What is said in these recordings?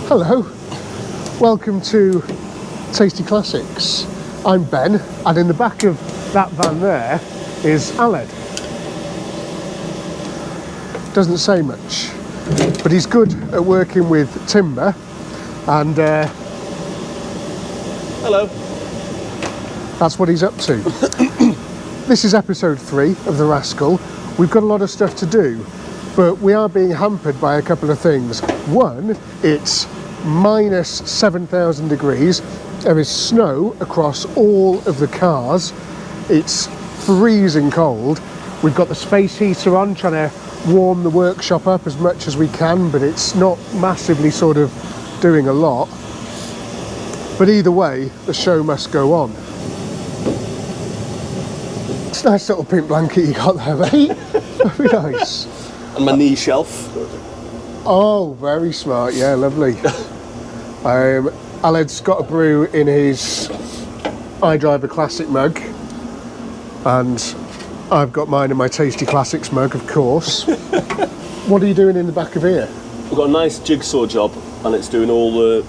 Hello, welcome to Tasty Classics. I'm Ben, and in the back of that van there is Aled. Doesn't say much, but he's good at working with timber, and hello. That's what he's up to. This is episode 3 of the Rascal. We've got a lot of stuff to do, but we are being hampered by a couple of things. One, it's minus 7,000 degrees. There is snow across all of the cars. It's freezing cold. We've got the space heater on, trying to warm the workshop up as much as we can, but it's not massively sort of doing a lot. But either way, the show must go on. It's a nice little pink blanket you got there, mate. Very nice. And my knee shelf. Oh, very smart. Yeah, lovely. Aled's got a brew in his iDriver Classic mug, and I've got mine in my Tasty Classics mug, of course. What are you doing in the back of here? We've got a nice jigsaw job, and it's doing all the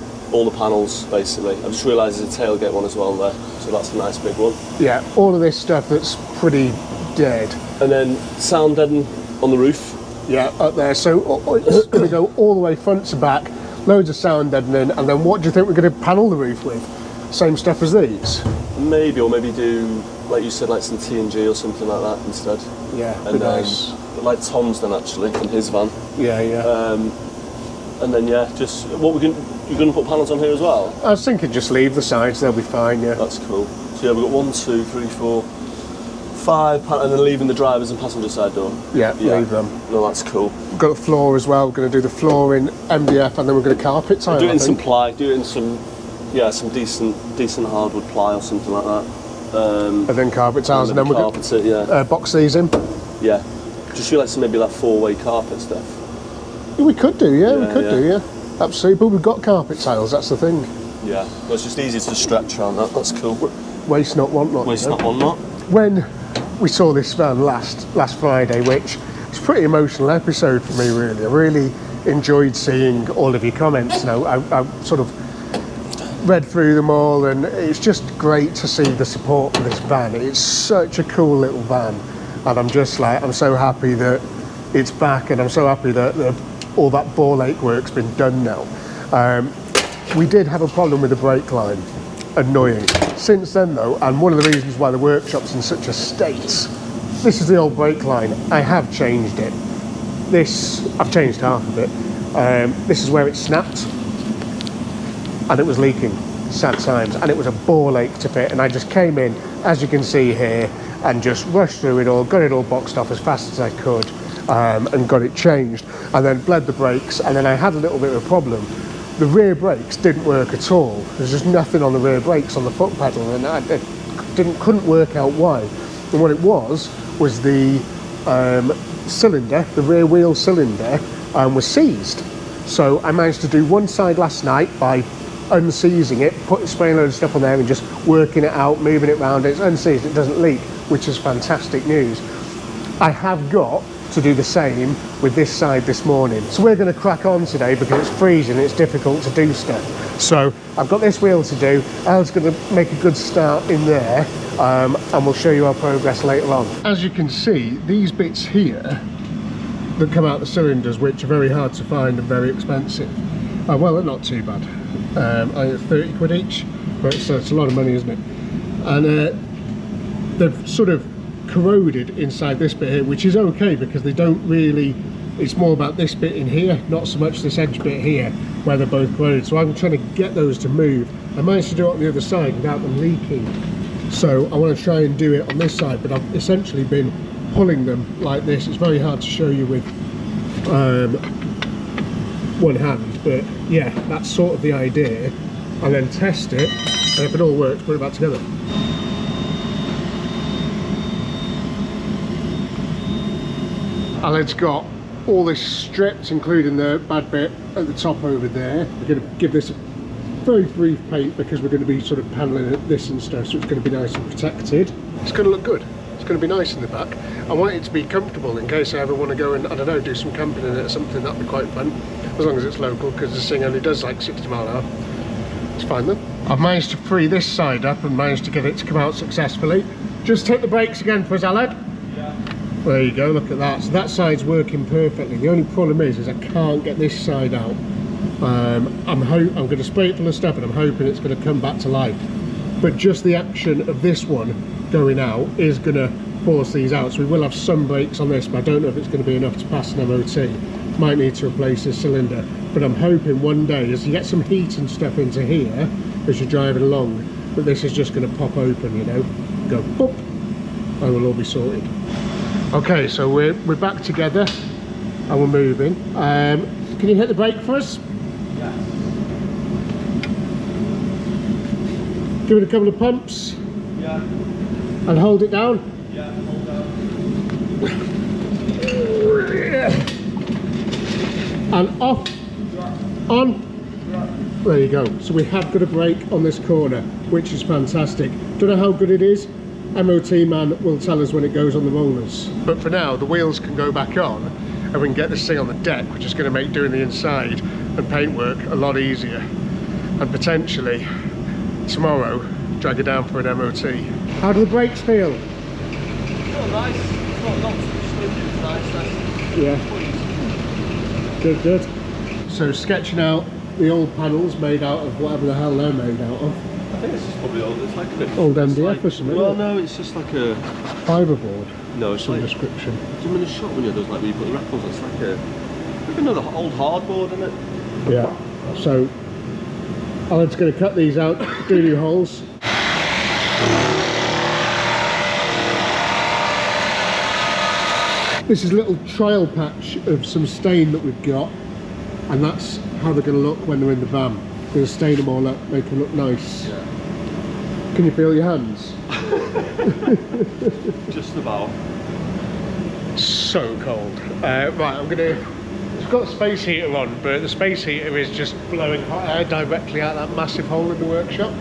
panels basically. I've just realised there's a tailgate one as well there, so that's a nice big one. Yeah, all of this stuff that's pretty dead. And then sound deaden on the roof. Yeah, up there. So it's going to go all the way front to back. Loads of sound deadening, and then what do you think we're going to panel the roof with? Same stuff as these? Maybe, or maybe do, like you said, like some T&G or something like that instead. Yeah, and nice. Like Tom's done actually in his van. Yeah, yeah. And then yeah, just you're going to put panels on here as well? I was thinking just leave the sides; they'll be fine. Yeah. That's cool. So yeah, we've got 1, 2, 3, 4, 5, and then leaving the driver's and passenger side door. Yeah, leave them. No, that's cool. We've got the floor as well. We're going to do the floor in MDF, and then we're going to carpet tile. Do it in some ply. Do it in some decent hardwood ply or something like that. And then carpet tiles, and then we're going to box these in. Yeah. Just feel like some maybe like 4-way carpet stuff. We could do, yeah. We could do, yeah. Absolutely. But we've got carpet tiles. That's the thing. Yeah. Well, it's just easy to stretch around that. That's cool. Waste not, want not. Waste not, want not. When we saw this van last Friday, which was a pretty emotional episode for me, really. I really enjoyed seeing all of your comments. You know, I sort of read through them all, and it's just great to see the support for this van. It's such a cool little van, and I'm just like, I'm so happy that it's back, and I'm so happy that all that ball ache work's been done now. We did have a problem with the brake line. Annoying. Since then though, and one of the reasons why the workshop's in such a state, this is the old brake line. I have changed it. I've changed half of it. This is where it snapped, and it was leaking. Sad times. And it was a ball ache to fit, and I just came in, as you can see here, and just rushed through it all, got it all boxed off as fast as I could, and got it changed, and then bled the brakes, and then I had a little bit of a problem. The rear brakes didn't work at all. There's just nothing on the rear brakes on the foot pedal, and I couldn't work out why. And what it was the cylinder, the rear wheel cylinder, was seized. So I managed to do one side last night by unseizing it, spraying a load of stuff on there and just working it out, moving it around. It's unseized, it doesn't leak, which is fantastic news. I have got to do the same with this side this morning. So we're going to crack on today because it's freezing, it's difficult to do stuff. So I've got this wheel to do. Al's going to make a good start in there, and we'll show you our progress later on. As you can see, these bits here that come out the cylinders, which are very hard to find and very expensive, well, they're not too bad. I think 30 quid each, but it's a lot of money, isn't it? And they've sort of corroded inside this bit here, which is okay because they don't really, it's more about this bit in here, not so much this edge bit here where they're both corroded. So I'm trying to get those to move. I managed to do it on the other side without them leaking, so I want to try and do it on this side, but I've essentially been pulling them like this. It's very hard to show you with one hand, but yeah, that's sort of the idea. And then test it, and if it all works, put it back together. Aled's got all this stripped, including the bad bit at the top over there. We're going to give this a very brief paint because we're going to be sort of paneling this and stuff, so it's going to be nice and protected. It's going to look good. going to be nice in the back. I want it to be comfortable in case I ever want to go and, I don't know, do some camping in it or something. That'd be quite fun, as long as it's local, because this thing only does like 60 mile an hour. It's fine though. I've managed to free this side up and managed to get it to come out successfully. Just hit the brakes again for us, Aled. Yeah. There you go, look at that. So that side's working perfectly. The only problem is I can't get this side out. I'm going to spray it full of stuff and I'm hoping it's going to come back to life. But just the action of this one going out is going to force these out. So we will have some brakes on this, but I don't know if it's going to be enough to pass an MOT. Might need to replace this cylinder. But I'm hoping one day, as you get some heat and stuff into here, as you're driving along, that this is just going to pop open, you know, go pop, and we'll all be sorted. Okay, so we're back together and we're moving. Can you hit the brake for us? Yes. Give it a couple of pumps. Yeah. And hold it down. Yeah, hold down. And off. On. There you go. So we have got a brake on this corner, which is fantastic. Don't know how good it is. MOT man will tell us when it goes on the rollers. But for now, the wheels can go back on and we can get this thing on the deck, which is going to make doing the inside and paintwork a lot easier. And potentially tomorrow, drag it down for an MOT. How do the brakes feel? Oh, nice. It's not too slim, it's nice. Yeah. Good, good. So sketching out the old panels made out of whatever the hell they're made out of. I think this is probably old. It's like a bit. Old MDF like, or something. Well, no, it's just like a fiberboard. No, it's some like description. Do you remember the shop when you does like where you put the raffles? It's like a another old hardboard, isn't it? Yeah. So Alan's going to cut these out, do new holes. This is a little trial patch of some stain that we've got, and that's how they're going to look when they're in the van. We're going to stain them all up, make them look nice. Yeah. Can you feel your hands? Just about. So cold. Right, I'm going to... We've got the space heater on, but the space heater is just blowing hot air directly out that massive hole in the workshop.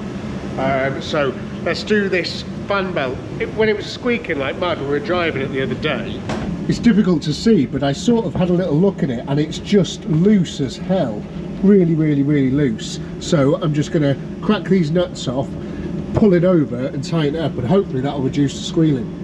So let's do this fan belt. When it was squeaking like mad when we were driving it the other day, it's difficult to see, but I sort of had a little look at it and it's just loose as hell. Really, really, really loose. So I'm just going to crack these nuts off, pull it over and tighten it up, and hopefully that'll reduce the squealing.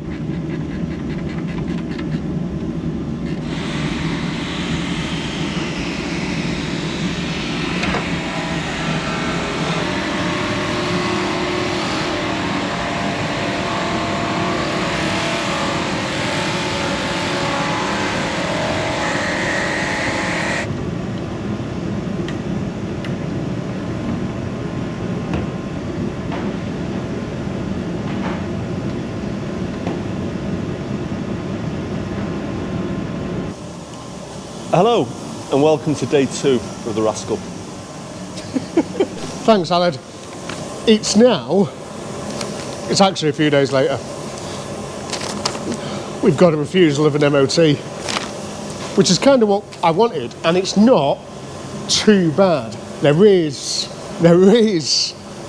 Hello, and welcome to day 2 of the Rascal. Thanks, Aled. It's actually a few days later. We've got a refusal of an MOT, which is kind of what I wanted, and it's not too bad. There is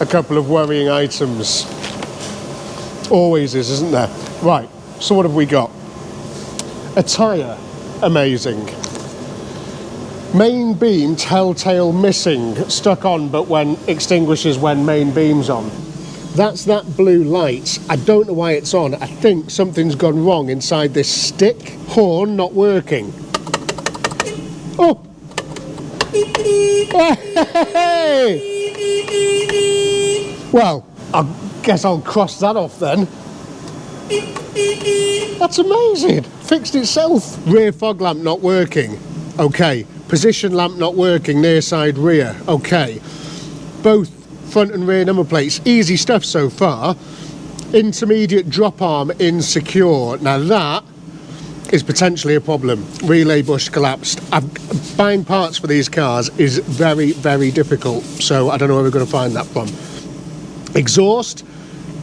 a couple of worrying items. Always is, isn't there? Right, so what have we got? A tyre, amazing. Main beam telltale missing, stuck on but when extinguishes when main beam's on. That's that blue light. I don't know why it's on. I think something's gone wrong inside this stick. Horn not working. Oh! Hey! Well, I guess I'll cross that off then. That's amazing. Fixed itself. Rear fog lamp not working. Okay. Position lamp not working, near side rear. Okay. Both front and rear number plates. Easy stuff so far. Intermediate drop arm insecure. Now that is potentially a problem. Relay bush collapsed. Buying parts for these cars is very, very difficult. So I don't know where we're going to find that from. Exhaust,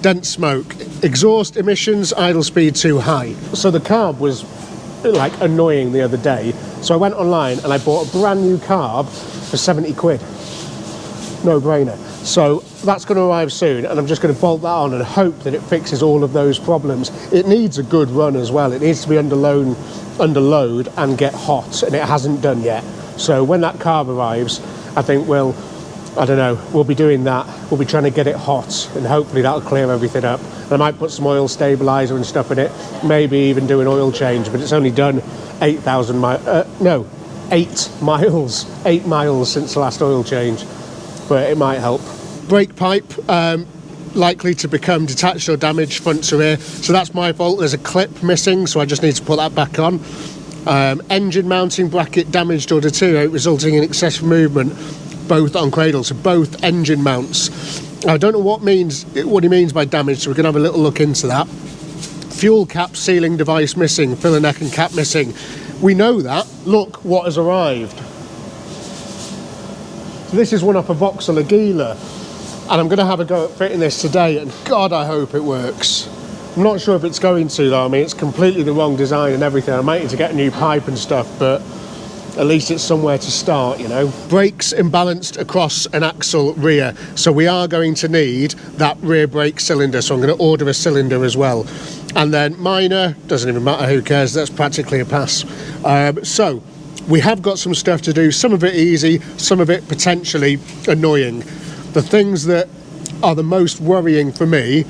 dense smoke. Exhaust emissions, idle speed too high. So the carb was like annoying the other day. So I went online and I bought a brand new carb for 70 quid. No brainer. So that's going to arrive soon, and I'm just going to bolt that on and hope that it fixes all of those problems. It needs a good run as well. It needs to be under load and get hot, and it hasn't done yet. So when that car arrives, I think we'll be doing that. We'll be trying to get it hot, and hopefully that'll clear everything up. And I might put some oil stabilizer and stuff in it, maybe even do an oil change, but it's only done 8 miles since the last oil change, but it might help. Brake pipe likely to become detached or damaged front to rear, so that's my fault. There's a clip missing, so I just need to put that back on. Engine mounting bracket damaged or deteriorate, resulting in excessive movement, both on cradle, so both engine mounts. I don't know what he means by damaged, so we're going to have a little look into that. Fuel cap sealing device missing, filler neck and cap missing. We know that. Look what has arrived. So this is one off a Vauxhall Agila, and I'm going to have a go at fitting this today, and God, I hope it works. I'm not sure if it's going to though. I mean, it's completely the wrong design and everything. I might need to get a new pipe and stuff, but at least it's somewhere to start, you know. Brakes imbalanced across an axle rear, so we are going to need that rear brake cylinder, so I'm going to order a cylinder as well. And then minor, doesn't even matter, who cares, that's practically a pass. So we have got some stuff to do, some of it easy, some of it potentially annoying. The things that are the most worrying for me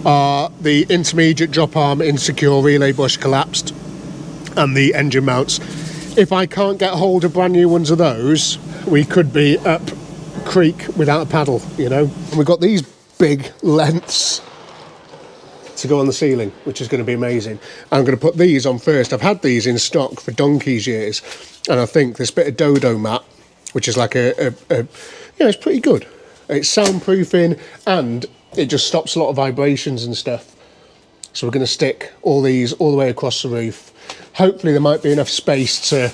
are the intermediate drop arm insecure, relay bush collapsed, and the engine mounts. If I can't get hold of brand new ones of those, we could be up creek without a paddle, you know. And we've got these big lengths to go on the ceiling, which is going to be amazing. I'm going to put these on first. I've had these in stock for donkey's years, and I think this bit of dodo mat, which is like it's pretty good. It's soundproofing, and it just stops a lot of vibrations and stuff. So we're going to stick all these all the way across the roof. Hopefully there might be enough space to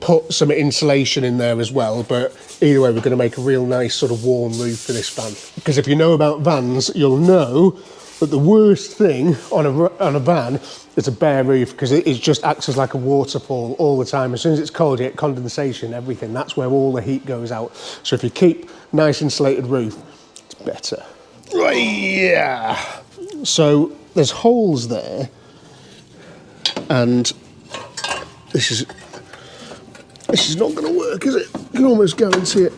put some insulation in there as well, but either way we're going to make a real nice sort of warm roof for this van. Because if you know about vans, you'll know that the worst thing on a van is a bare roof, because it just acts as like a waterfall all the time. As soon as it's cold, you get condensation, everything. That's where all the heat goes out. So if you keep nice insulated roof, it's better. Right, yeah. So there's holes there, and this is not going to work, is it? I can almost guarantee it.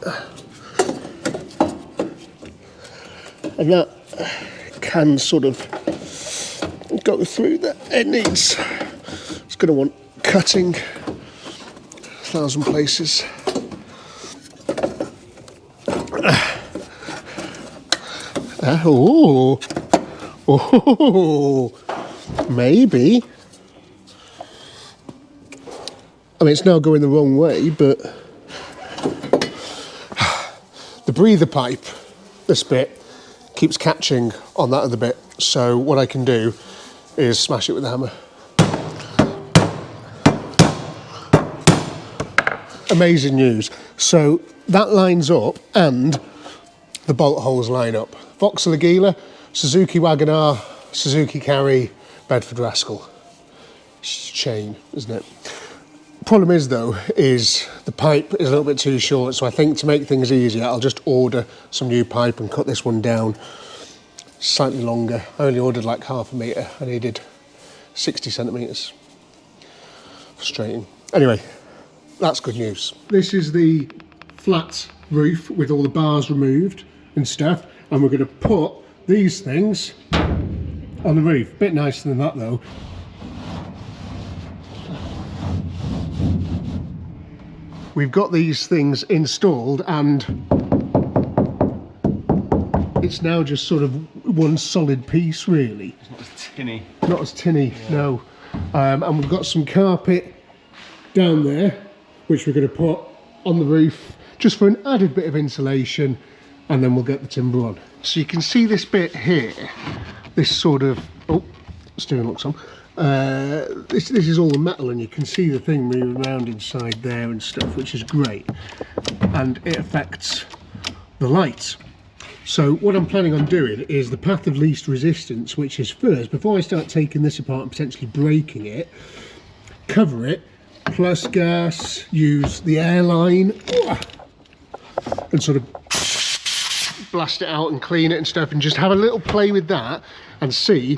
And that can sort of go through that. It's going to want cutting 1,000 places. Oh, maybe. I mean, it's now going the wrong way, but the breather pipe, this bit, keeps catching on that other bit. So what I can do is smash it with a hammer. Amazing news. So that lines up, and the bolt holes line up. Vauxhall Agila, Suzuki Wagoner, Suzuki Carry, Bedford Rascal. It's a chain, isn't it? Problem is though, is the pipe is a little bit too short, so I think to make things easier, I'll just order some new pipe and cut this one down slightly longer. I only ordered like 1/2 metre. I needed 60 centimetres. Frustrating. Anyway, that's good news. This is the flat roof with all the bars removed and stuff, and we're going to put these things on the roof. Bit nicer than that though. We've got these things installed, and it's now just sort of one solid piece, really. It's not as tinny. Not as tinny, yeah. No. And we've got some carpet down there, which we're going to put on the roof, just for an added bit of insulation, and then we'll get the timber on. So you can see this bit here, this sort of, oh, steering lock's on. This is all the metal, and you can see the thing moving around inside there and stuff, which is great, and it affects the lights. So what I'm planning on doing is the path of least resistance, which is first, before I start taking this apart and potentially breaking it, cover it, plus gas, use the airline, and sort of blast it out and clean it and stuff, and just have a little play with that and see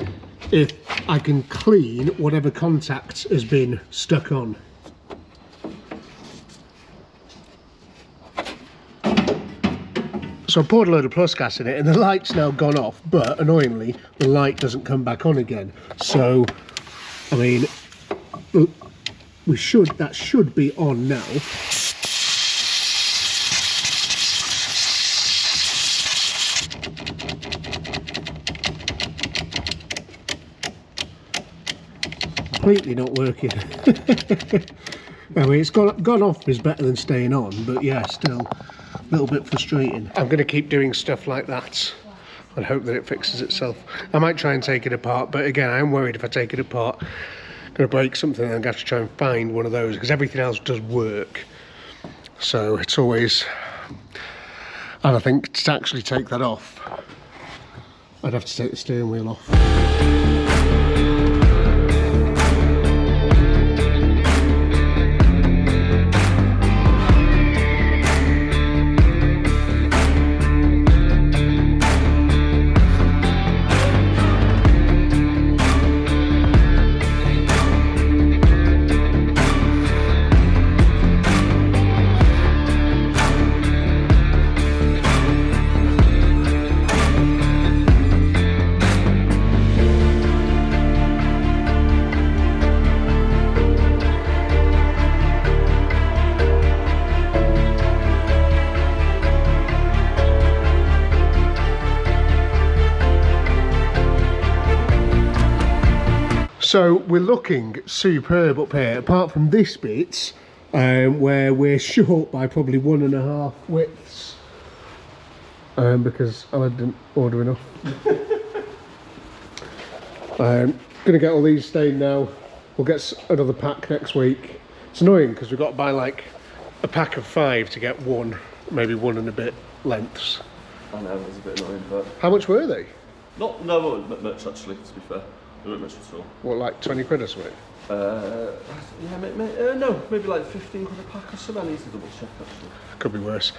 if I can clean whatever contact has been stuck on. So I poured a load of plus gas in it and the light's now gone off, but annoyingly the light doesn't come back on again. So I mean, that should be on now. Completely not working. I mean, it's gone off is better than staying on, but yeah, still a little bit frustrating. I'm going to keep doing stuff like that and hope that it fixes itself. I might try and take it apart, but again, I'm worried if I take it apart, I'm going to break something and I'm going to have to try and find one of those, because everything else does work. So it's always, and I think to actually take that off, I'd have to take the steering wheel off. So we're looking superb up here, apart from this bit where we're short by probably 1.5 widths because I didn't order enough. Gonna get all these stained now. We'll get another pack next week. It's annoying because we've got to buy like a pack of 5 to get one, maybe 1 and a bit lengths. I know, it was a bit annoying, but... How much were they? No, much actually, to be fair. Not much at all. What, like 20 quid or something? Yeah, no, maybe like 15 quid a pack or something. I need to double check actually. Could be worse.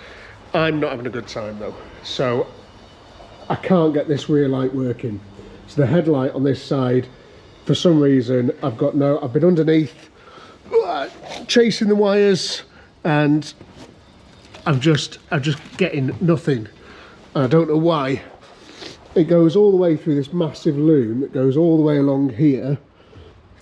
I'm not having a good time though. So I can't get this rear light working. So the headlight on this side, for some reason, I've been underneath chasing the wires and I'm just getting nothing. And I don't know why. It goes all the way through this massive loom that goes all the way along here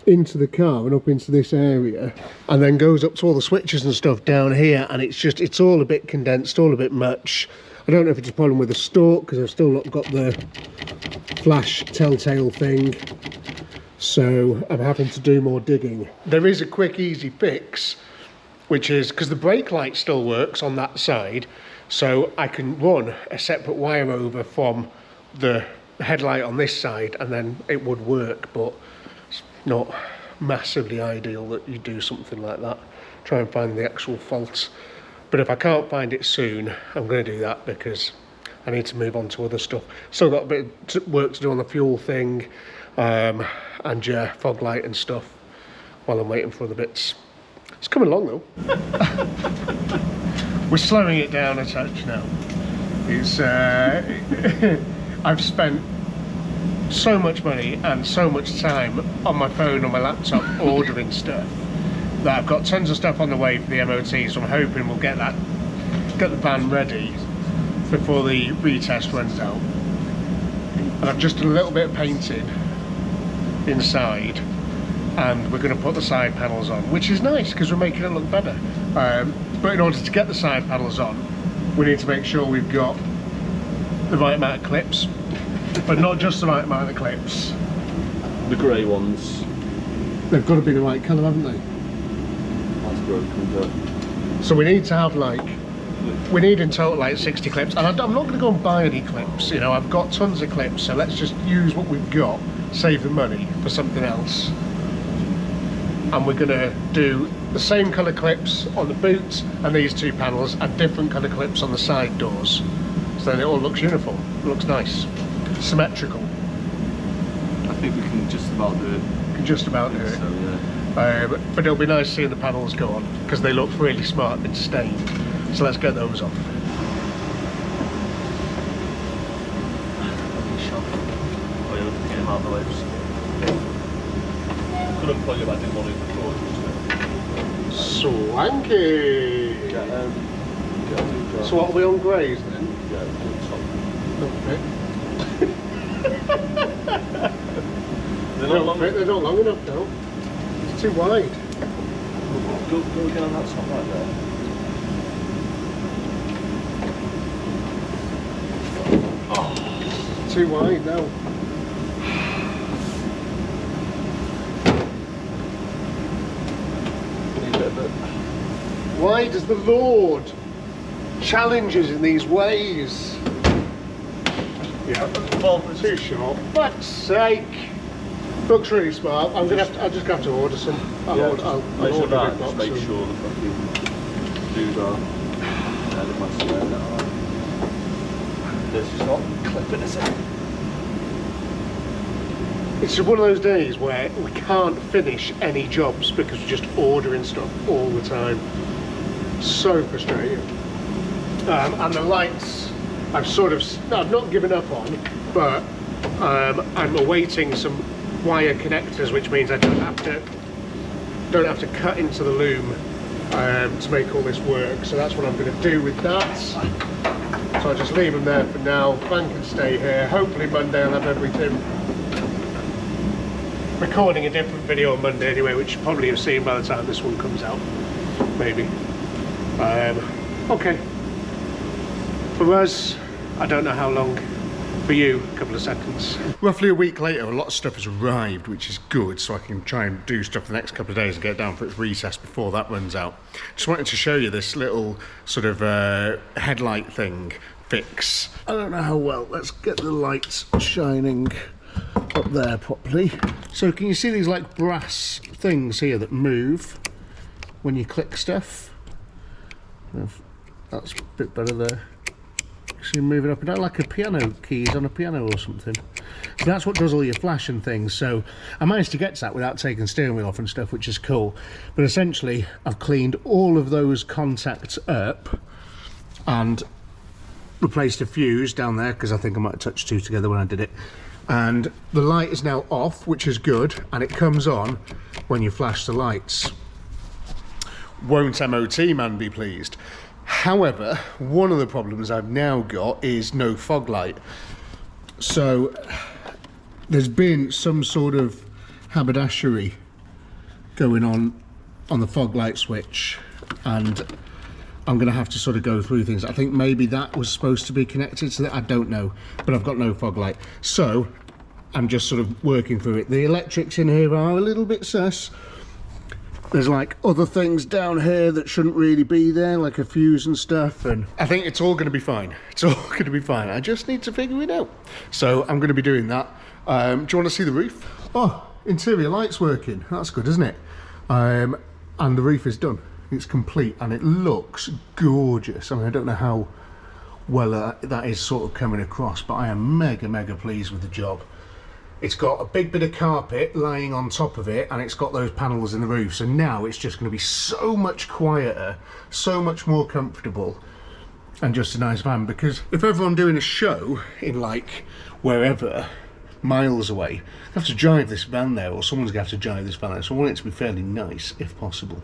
into the car and up into this area, and then goes up to all the switches and stuff down here, and it's all a bit condensed, all a bit much. I don't know if it's a problem with the stalk because I've still not got the flash telltale thing, so I'm having to do more digging. There is a quick easy fix, which is because the brake light still works on that side, so I can run a separate wire over from the headlight on this side and then it would work, but it's not massively ideal that you do something like that. Try and find the actual fault, but if I can't find it soon, I'm going to do that because I need to move on to other stuff. Still got a bit of work to do on the fuel thing and yeah, fog light and stuff while I'm waiting for the bits. It's coming along though. We're slowing it down a touch now. It's I've spent so much money and so much time on my phone, on my laptop, ordering stuff, that I've got tons of stuff on the way for the MOT, so I'm hoping we'll get the van ready before the retest runs out. And I've just done a little bit of painting inside, and we're going to put the side panels on, which is nice because we're making it look better. But in order to get the side panels on, we need to make sure we've got the right amount of clips, but not just the right amount of clips. The grey ones. They've got to be the right colour, haven't they? That's broken, but... So we need to have we need in total like 60 clips, and I'm not going to go and buy any clips, you know, I've got tons of clips, so let's just use what we've got, save the money for something else. And we're going to do the same colour clips on the boots and these 2 panels, and different colour clips on the side doors. So then it all looks uniform, it looks nice, symmetrical. I think we can just about do it. Can just about do it. So, yeah. But it'll be nice seeing the panels go on, because they look really smart and stained. So let's get those off. out the way. Couldn't plug it, but I didn't want to record. Swanky! So what, are we on greys then? Yeah, They're not long enough though. It's too wide. Go again on that top right there. Oh, too wide now. Why does the Lord challenge us in these ways? Yeah, well, too short. Fuck's sake! Looks really smart. I'll just have to order some. I'll order that. Just make sure the fucking dudes are. There's just not clipping us in. It's just one of those days where we can't finish any jobs because we're just ordering stuff all the time. So frustrating. And the lights, I've not given up on, but I'm awaiting some wire connectors, which means I don't have to cut into the loom to make all this work. So that's what I'm going to do with that. So I'll just leave them there for now. Van can stay here. Hopefully Monday I'll have everything. Recording a different video on Monday anyway, which you probably have seen by the time this one comes out, maybe. Okay. For us, I don't know how long. For you, a couple of seconds. Roughly a week later, a lot of stuff has arrived, which is good, so I can try and do stuff the next couple of days and get it down for its recess before that runs out. Just wanted to show you this little sort of headlight thing fix. I don't know how well. Let's get the lights shining up there properly. So can you see these like brass things here that move when you click stuff? That's a bit better there. So you're moving up and down like a piano keys on a piano or something. So that's what does all your flash and things. So I managed to get to that without taking steering wheel off and stuff, which is cool. But essentially I've cleaned all of those contacts up and replaced a fuse down there because I think I might have touched two together when I did it. And the light is now off, which is good, and it comes on when you flash the lights. Won't MOT man be pleased? However, one of the problems I've now got is no fog light. So there's been some sort of haberdashery going on the fog light switch, and I'm going to have to sort of go through things. I think maybe that was supposed to be connected to that, I don't know, but I've got no fog light. So I'm just sort of working through it. The electrics in here are a little bit sus. There's like other things down here that shouldn't really be there, like a fuse and stuff, and I think it's all going to be fine. It's all going to be fine. I just need to figure it out. So I'm going to be doing that. Do you want to see the roof? Oh, interior lights working. That's good, isn't it? And the roof is done. It's complete and it looks gorgeous. I mean, I don't know how well that is sort of coming across, but I am mega pleased with the job. It's got a big bit of carpet lying on top of it, and it's got those panels in the roof. So now it's just going to be so much quieter, so much more comfortable, and just a nice van. Because if ever I'm doing a show in like wherever, miles away, I have to drive this van there, or someone's going to have to drive this van there. So I want it to be fairly nice, if possible.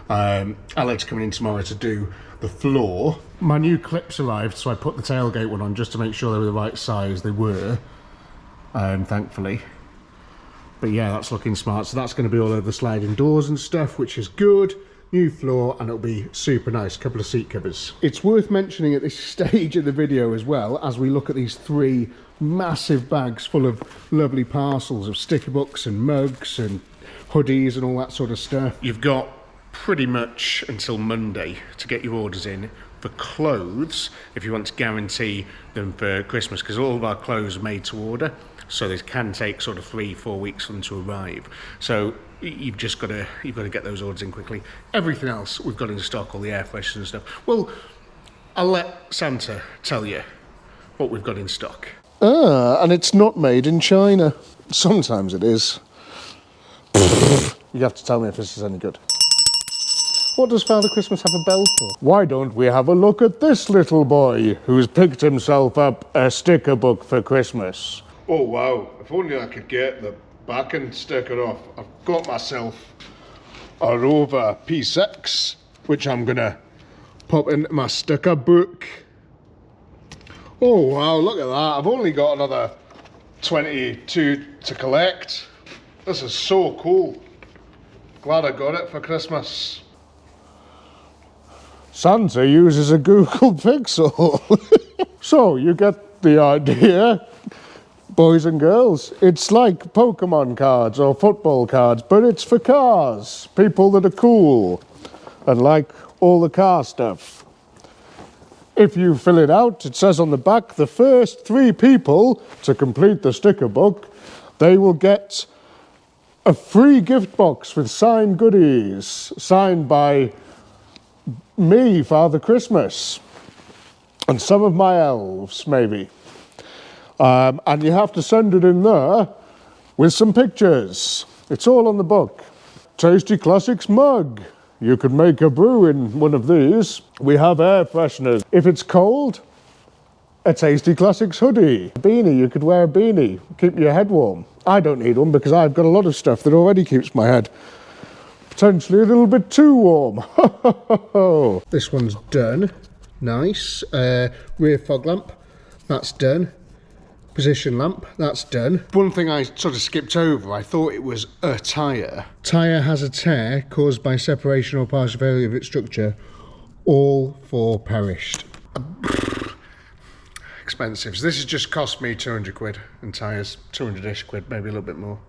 Alec's coming in tomorrow to do the floor. My new clips arrived, so I put the tailgate one on just to make sure they were the right size. They were. Thankfully, but yeah, that's looking smart. So that's going to be all over the sliding doors and stuff, which is good. New floor, and it'll be super nice. Couple of seat covers. It's worth mentioning at this stage of the video as well, as we look at these three massive bags full of lovely parcels of sticker books and mugs and hoodies and all that sort of stuff. You've got pretty much until Monday to get your orders in for clothes if you want to guarantee them for Christmas, because all of our clothes are made to order. So they can take sort of 3-4 weeks for them to arrive. So you've got to get those orders in quickly. Everything else we've got in stock, all the air fresheners and stuff. Well, I'll let Santa tell you what we've got in stock. Ah, and it's not made in China. Sometimes it is. You have to tell me if this is any good. What does Father Christmas have a bell for? Why don't we have a look at this little boy who's picked himself up a sticker book for Christmas? Oh wow, if only I could get the backing sticker off. I've got myself a Rover P6, which I'm gonna pop into my sticker book. Oh wow, look at that. I've only got another 22 to collect. This is so cool. Glad I got it for Christmas. Santa uses a Google Pixel. So you get the idea, boys and girls. It's like Pokemon cards or football cards, but it's for cars. People that are cool and like all the car stuff. If you fill it out, it says on the back, the first 3 people to complete the sticker book, they will get a free gift box with signed goodies, signed by me, Father Christmas, and some of my elves, maybe. And you have to send it in there with some pictures. It's all on the book. Tasty Classics mug. You could make a brew in one of these. We have air fresheners. If it's cold, a Tasty Classics hoodie. A beanie, you could wear a beanie, keep your head warm. I don't need one because I've got a lot of stuff that already keeps my head potentially a little bit too warm. This one's done. Nice. Rear fog lamp, that's done. Position lamp, that's done. One thing I sort of skipped over, I thought it was a tyre. Tyre has a tear caused by separation or partial failure of its structure. All 4 perished. Expensive. So this has just cost me 200 quid and tyres, 200-ish quid, maybe a little bit more.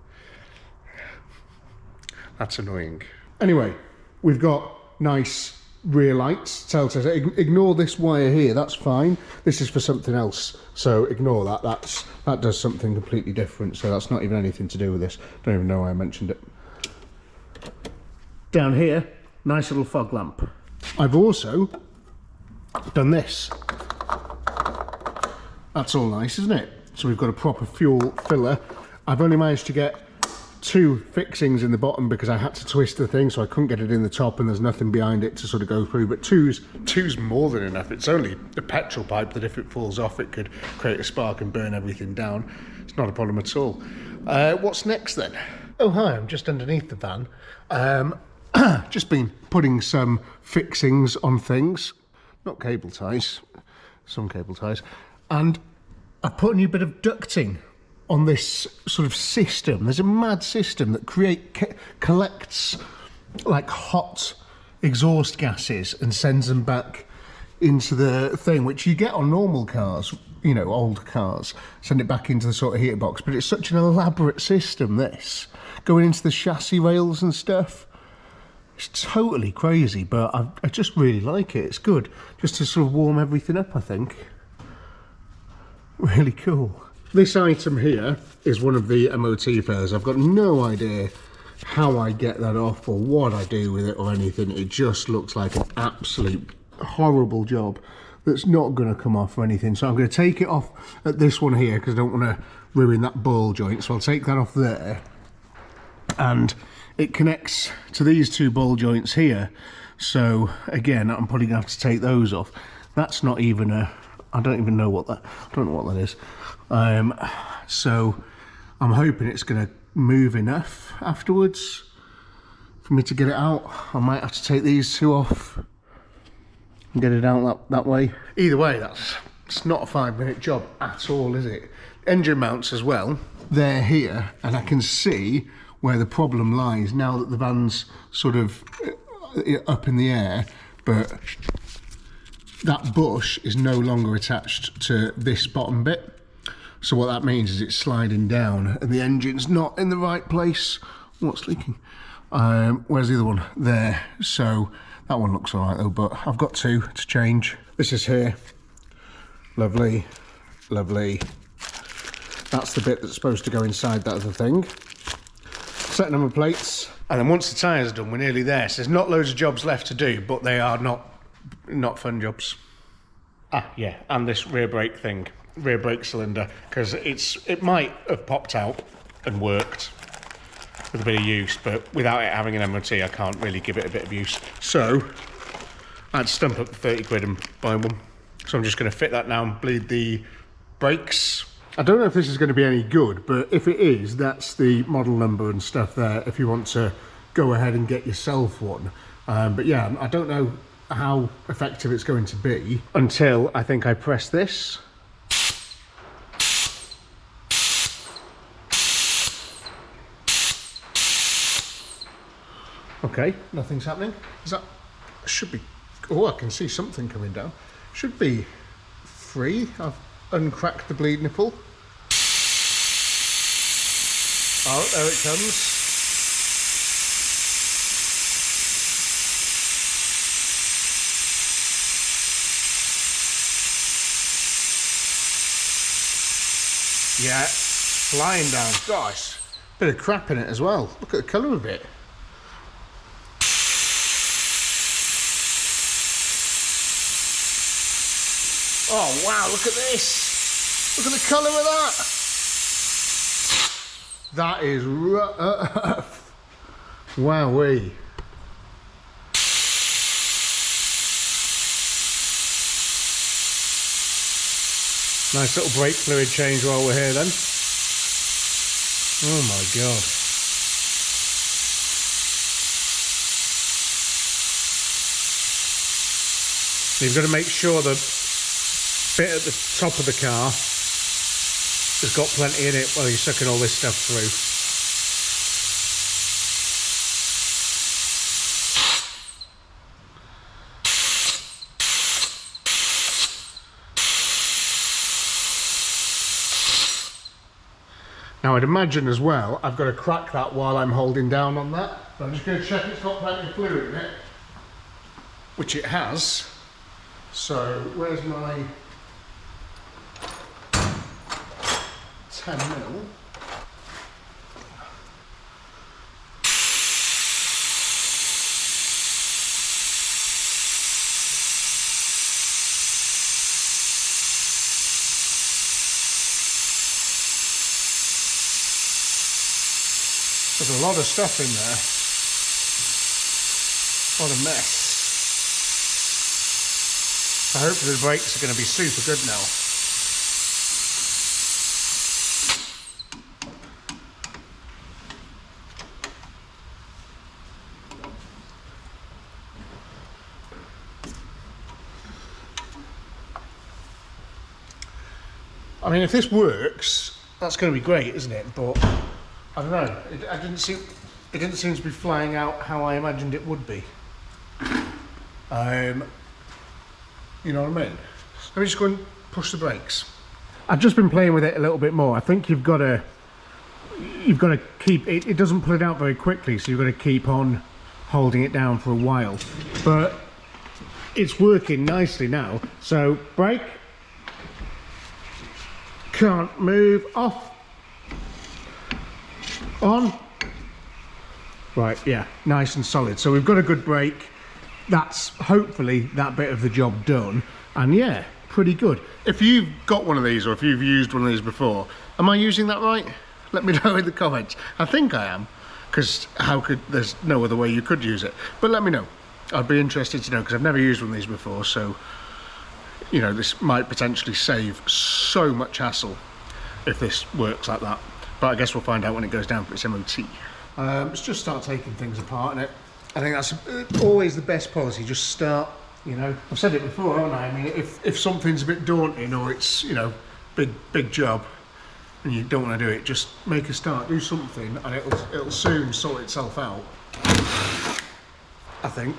That's annoying. Anyway, we've got nice rear lights, telltale. Ignore this wire here, that's fine. This is for something else, so ignore that. That does something completely different, so that's not even anything to do with this. Don't even know why I mentioned it. Down here, nice little fog lamp. I've also done this. That's all nice, isn't it? So we've got a proper fuel filler. I've only managed to get 2 fixings in the bottom because I had to twist the thing, so I couldn't get it in the top, and there's nothing behind it to sort of go through. But two's more than enough. It's only a petrol pipe that if it falls off, it could create a spark and burn everything down. It's not a problem at all. What's next then? Oh hi, I'm just underneath the van. Just been putting some fixings on things, not cable ties, some cable ties, and I put a new bit of ducting on this sort of system. There's a mad system that collects like hot exhaust gases and sends them back into the thing, which you get on normal cars, you know, old cars, send it back into the sort of heater box. But it's such an elaborate system, this, going into the chassis rails and stuff. It's totally crazy, but I just really like it. It's good, just to sort of warm everything up, I think. Really cool. This item here is one of the MOT fares. I've got no idea how I get that off or what I do with it or anything. It just looks like an absolute horrible job that's not going to come off or anything. So I'm going to take it off at this one here because I don't want to ruin that ball joint. So I'll take that off there. And it connects to these 2 ball joints here. So again, I'm probably going to have to take those off. That's not even a... I don't even know what that... I don't know what that is. So I'm hoping it's going to move enough afterwards for me to get it out. I might have to take these 2 off and get it out that way. Either way, it's not a 5-minute job at all, is it? Engine mounts as well, they're here, and I can see where the problem lies now that the van's sort of up in the air, but that bush is no longer attached to this bottom bit. So what that means is it's sliding down and the engine's not in the right place. What's leaking? Where's the other one? There. So that one looks all right though, but I've got 2 to change. This is here. Lovely, lovely. That's the bit that's supposed to go inside that other thing. Set number plates. And then once the tyres are done, we're nearly there. So there's not loads of jobs left to do, but they are not fun jobs. Ah, yeah, and this rear brake thing. Rear brake cylinder, because it might have popped out and worked with a bit of use, but without it having an MOT I can't really give it a bit of use. So I had to stump up 30 quid and buy one. So I'm just going to fit that now and bleed the brakes, I don't know if this is going to be any good, but if it is, that's the model number and stuff there if you want to go ahead and get yourself one. But yeah, I don't know how effective it's going to be until I think I press this. Okay, nothing's happening. Is that, should be, oh, I can see something coming down. Should be free. I've uncracked the bleed nipple. Oh, there it comes. Yeah, flying down. Gosh, bit of crap in it as well. Look at the colour of it. Oh wow, look at this. Look at the colour of that. That is rough. Wowee. Nice little brake fluid change while we're here then. Oh my god. You've got to make sure the bit at the top of the car has got plenty in it while you're sucking all this stuff through. Now I'd imagine as well, I've got to crack that while I'm holding down on that. But I'm just going to check it's got plenty of fluid in it, which it has. So where's my 10mm? There's a lot of stuff in there. What a mess. I hope the brakes are going to be super good now. I mean, if this works, that's going to be great, isn't it? But I don't know. It didn't seem to be flying out how I imagined it would be. You know what I mean? Let me just go and push the brakes. I've just been playing with it a little bit more. I think you've got to keep it. It doesn't pull it out very quickly, so you've got to keep on holding it down for a while. But it's working nicely now. So brake. Can't move. Off. On. Right, yeah, nice and solid. So we've got a good brake. That's hopefully that bit of the job done. And yeah, pretty good. If you've got one of these or if you've used one of these before, am I using that right? Let me know in the comments. I think I am, because there's no other way you could use it. But let me know. I'd be interested to know, because I've never used one of these before. So, you know, this might potentially save so much hassle if this works like that. But I guess we'll find out when it goes down for its MOT. Let's just start taking things apart in it. I think that's always the best policy. Just start, you know. I've said it before, haven't I? I mean, if something's a bit daunting or it's, you know, big job and you don't want to do it, just make a start, do something, and it'll soon sort itself out. I think.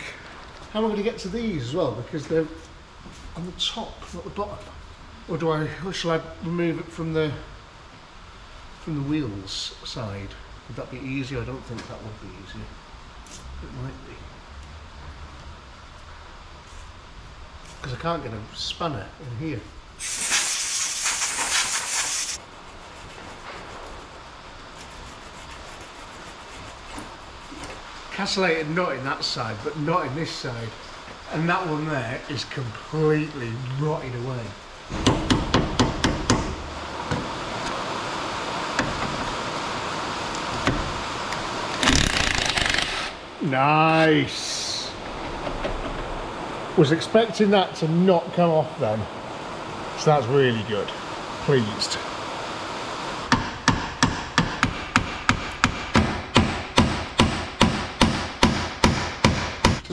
How am I going to get to these as well? Because they're on the top, not the bottom. Or shall I remove it from the wheels side? Would that be easier? I don't think that would be easier. It might be. Because I can't get a spanner in here. Castellated nut in that side, but not in this side. And that one there is completely rotted away. Nice. Was expecting that to not come off then. So that's really good. Pleased.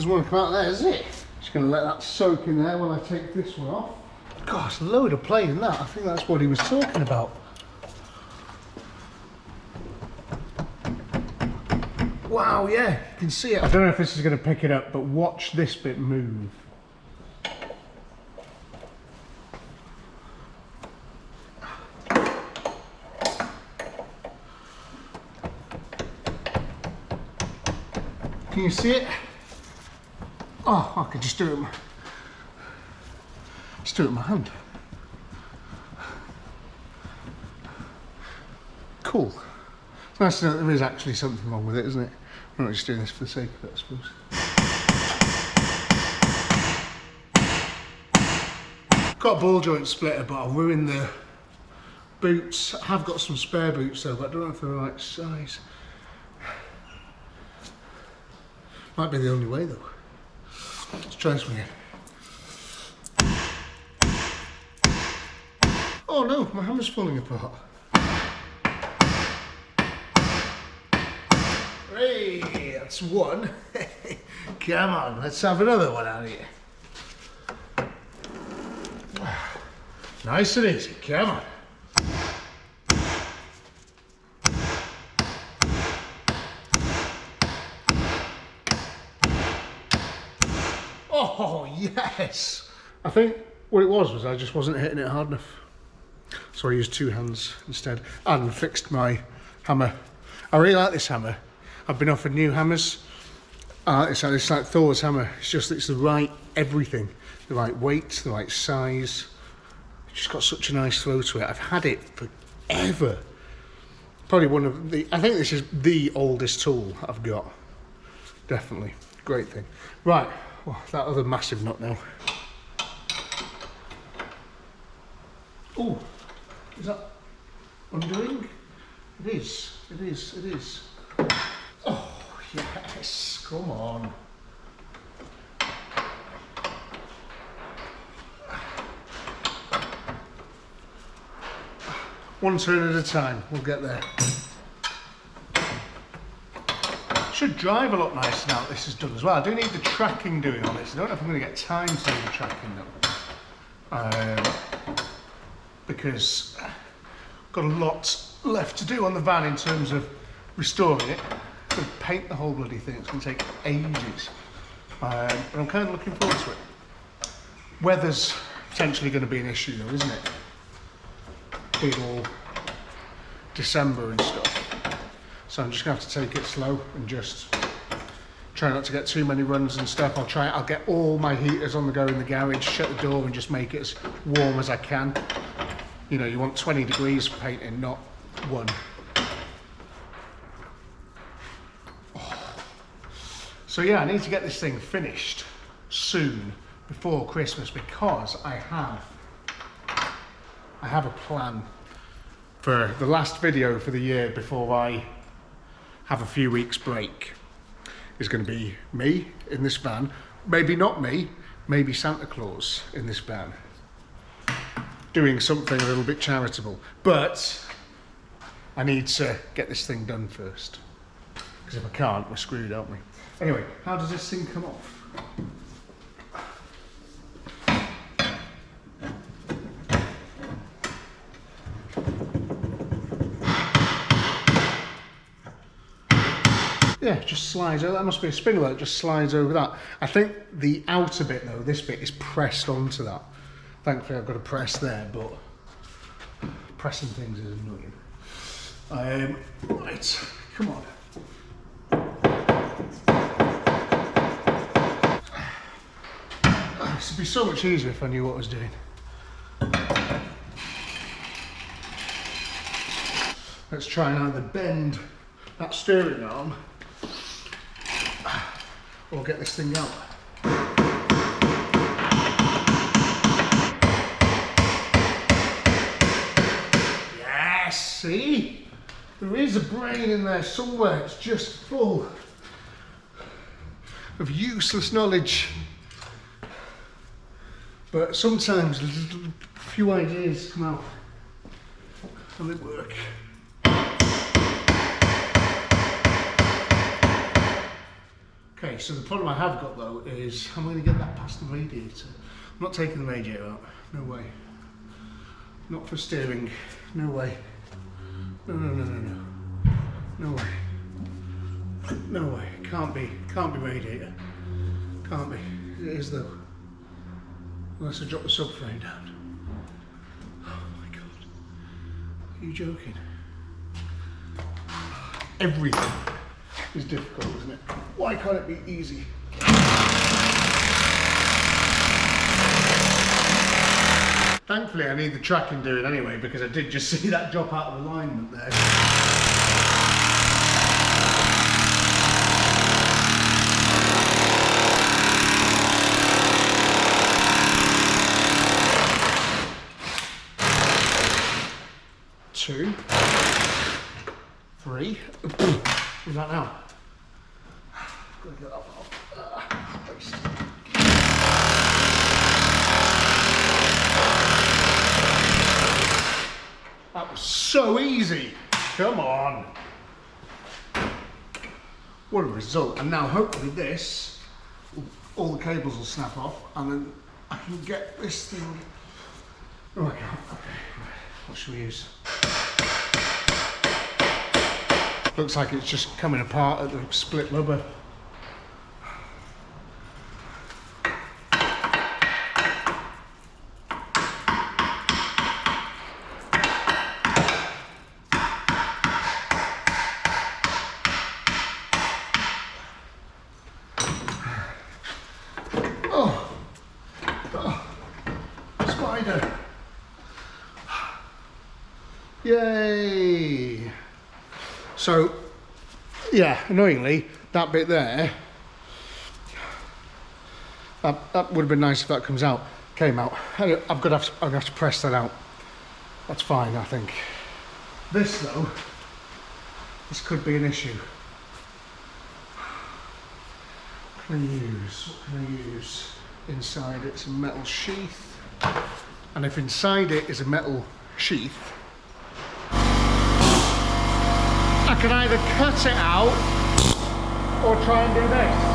doesn't want to come out there, is it? Just going to let that soak in there while I take this one off. Gosh, a load of play in that. I think that's what he was talking about. Wow, yeah, you can see it. I don't know if this is going to pick it up, but watch this bit move. Can you see it? Oh, I could just do it. Just do it with my hand. Cool. It's nice to know that there is actually something wrong with it, isn't it? I'm not just doing this for the sake of it, I suppose. Got a ball joint splitter, but I'll ruin the boots. I have got some spare boots though, but I don't know if they're the right size. Might be the only way though. Let's try this one again. Oh no, my hammer's falling apart. Hey, that's one. Come on, let's have another one out here. Nice and easy, come on. Oh, yes! I think what it was I just wasn't hitting it hard enough. So I used two hands instead and fixed my hammer. I really like this hammer. I've been offered new hammers. It's like Thor's hammer. It's just, it's the right everything. The right weight, the right size. It's just got such a nice throw to it. I've had it forever. Probably one of the, I think this is the oldest tool I've got. Definitely. Great thing. Right, well, that other massive nut now. Oh, is that undoing? It is, it is, it is. Oh, yes, come on. One turn at a time, we'll get there. Should drive a lot nicer now that this is done as well. I do need the tracking doing on this. I don't know if I'm going to get time to do the tracking though. Because I've got a lot left to do on the van in terms of restoring it. I'm going to paint the whole bloody thing. It's going to take ages. But I'm kind of looking forward to it. Weather's potentially going to be an issue though, isn't it? Being all December and stuff. So I'm just going to have to take it slow and just try not to get too many runs and stuff. I'll get all my heaters on the go in the garage, shut the door and just make it as warm as I can. You know, you want 20 degrees for painting, not 1. Oh. So yeah, I need to get this thing finished soon, before Christmas, because I have a plan for the last video for the year before I have a few weeks break. Is going to be me in this van, maybe not me, maybe Santa Claus in this van, doing something a little bit charitable. But I need to get this thing done first, because if I can't, we're screwed, aren't we? Anyway, how does this thing come off? Yeah, just slides over. That must be a spindle that just slides over that. I think the outer bit though, this bit is pressed onto that. Thankfully I've got a press there, but pressing things is annoying. Right, come on. This would be so much easier if I knew what I was doing. Let's try and either bend that steering arm or get this thing out. Yes, see? There is a brain in there somewhere, it's just full of useless knowledge. But sometimes a few ideas come out and they work. Okay, so the problem I have got though is I'm going to get that past the radiator. I'm not taking the radiator out. No way. Not for steering. No way. No, no, no, no, no. No way. No way. Can't be radiator. Can't be. It is though. Unless I drop the subframe down. Oh my god. Are you joking? Everything is difficult, isn't it? Why can't it be easy? Thankfully I need the tracking doing anyway, because I did just see that drop out of alignment there. Two, three. What's that now? Gotta get that one off. That was so easy. Come on. What a result. And now hopefully this, all the cables will snap off and then I can get this thing. Oh, I can't. Okay. What should we use? Looks like it's just coming apart at the split rubber. Spider. Yay! So, yeah, annoyingly, that bit there, that would have been nice if that came out. I'm gonna have to press that out. That's fine, I think. This though, this could be an issue. What can I use? Inside it's a metal sheath. And if inside it is a metal sheath, I can either cut it out or try and do this.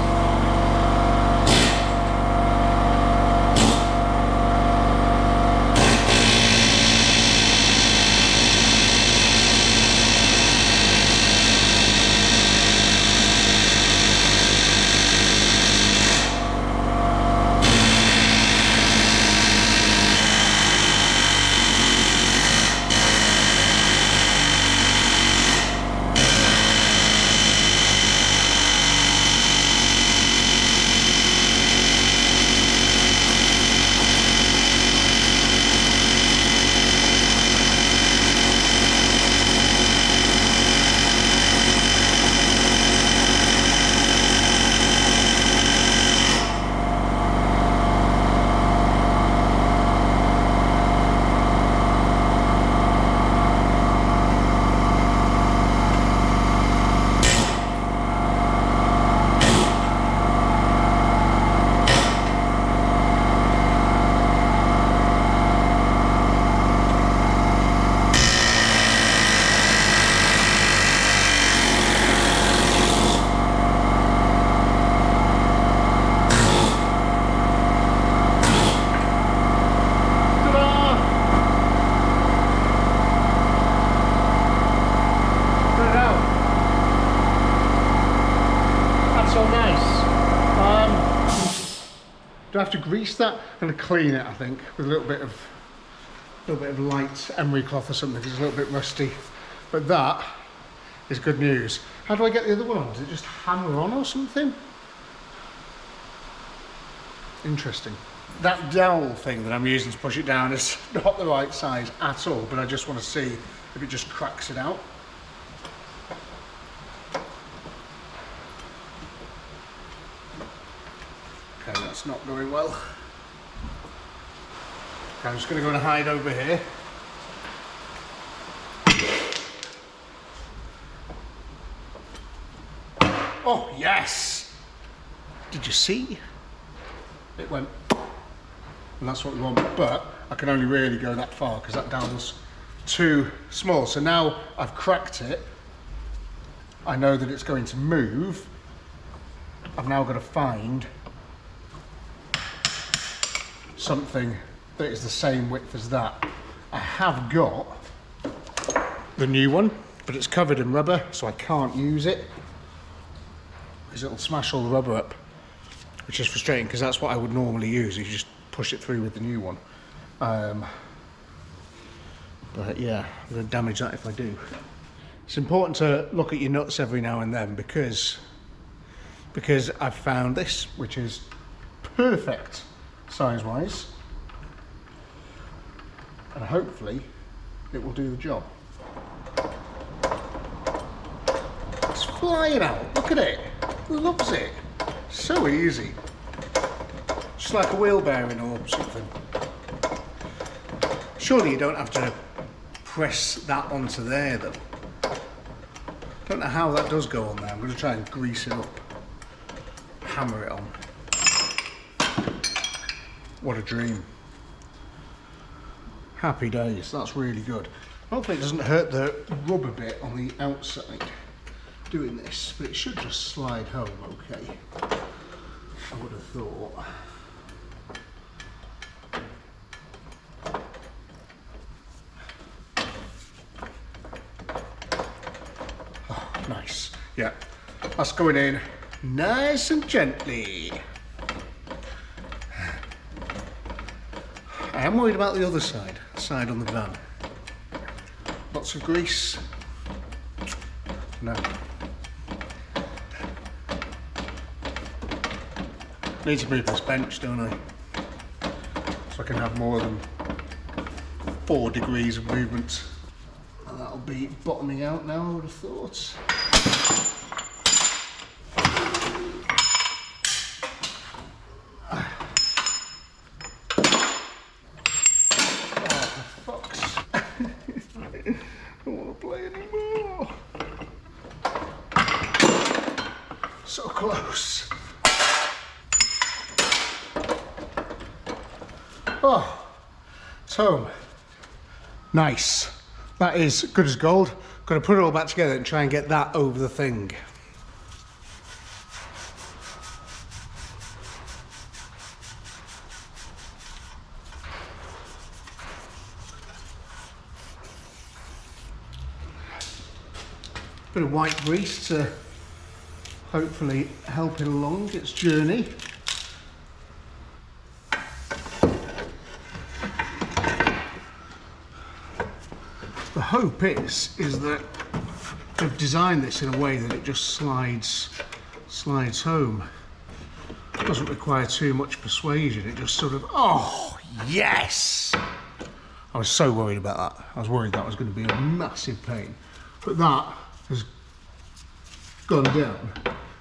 Do I have to grease that? I'm going to clean it, I think, with a little bit of light emery cloth or something, because it's a little bit rusty. But that is good news. How do I get the other one on? Does it just hammer on or something? Interesting. That dowel thing that I'm using to push it down is not the right size at all, but I just want to see if it just cracks it out. Okay, that's not going well. Okay, I'm just going to go and hide over here. Oh, yes! Did you see? It went, and that's what we want, but I can only really go that far because that dowel's too small. So now I've cracked it, I know that it's going to move, I've now got to find something that is the same width as that. I have got the new one, but it's covered in rubber, so I can't use it because it'll smash all the rubber up, which is frustrating because that's what I would normally use. You just push it through with the new one. But yeah, I'm going to damage that if I do. It's important to look at your nuts every now and then because I've found this, which is perfect size-wise, and hopefully it will do the job. It's flying out, look at it, loves it, so easy, just like a wheel bearing or something. Surely you don't have to press that onto there though. Don't know how that does go on there. I'm going to try and grease it up, hammer it on. What a dream. Happy days, that's really good. Hopefully it doesn't hurt the rubber bit on the outside doing this, but it should just slide home okay. I would have thought. Oh, nice. Yeah, that's going in nice and gently. I am worried about the other side on the van. Lots of grease. No. Need to move this bench, don't I? So I can have more than 4 degrees of movement. And that'll be bottoming out now, I would have thought. So close. Oh, it's home. Nice. That is good as gold. Got to put it all back together and try and get that over the thing. Bit of white grease to hopefully help it along its journey. The hope is that they've designed this in a way that it just slides home. It doesn't require too much persuasion, it just sort of, oh yes! I was so worried about that. I was worried that was going to be a massive pain. But that has gone down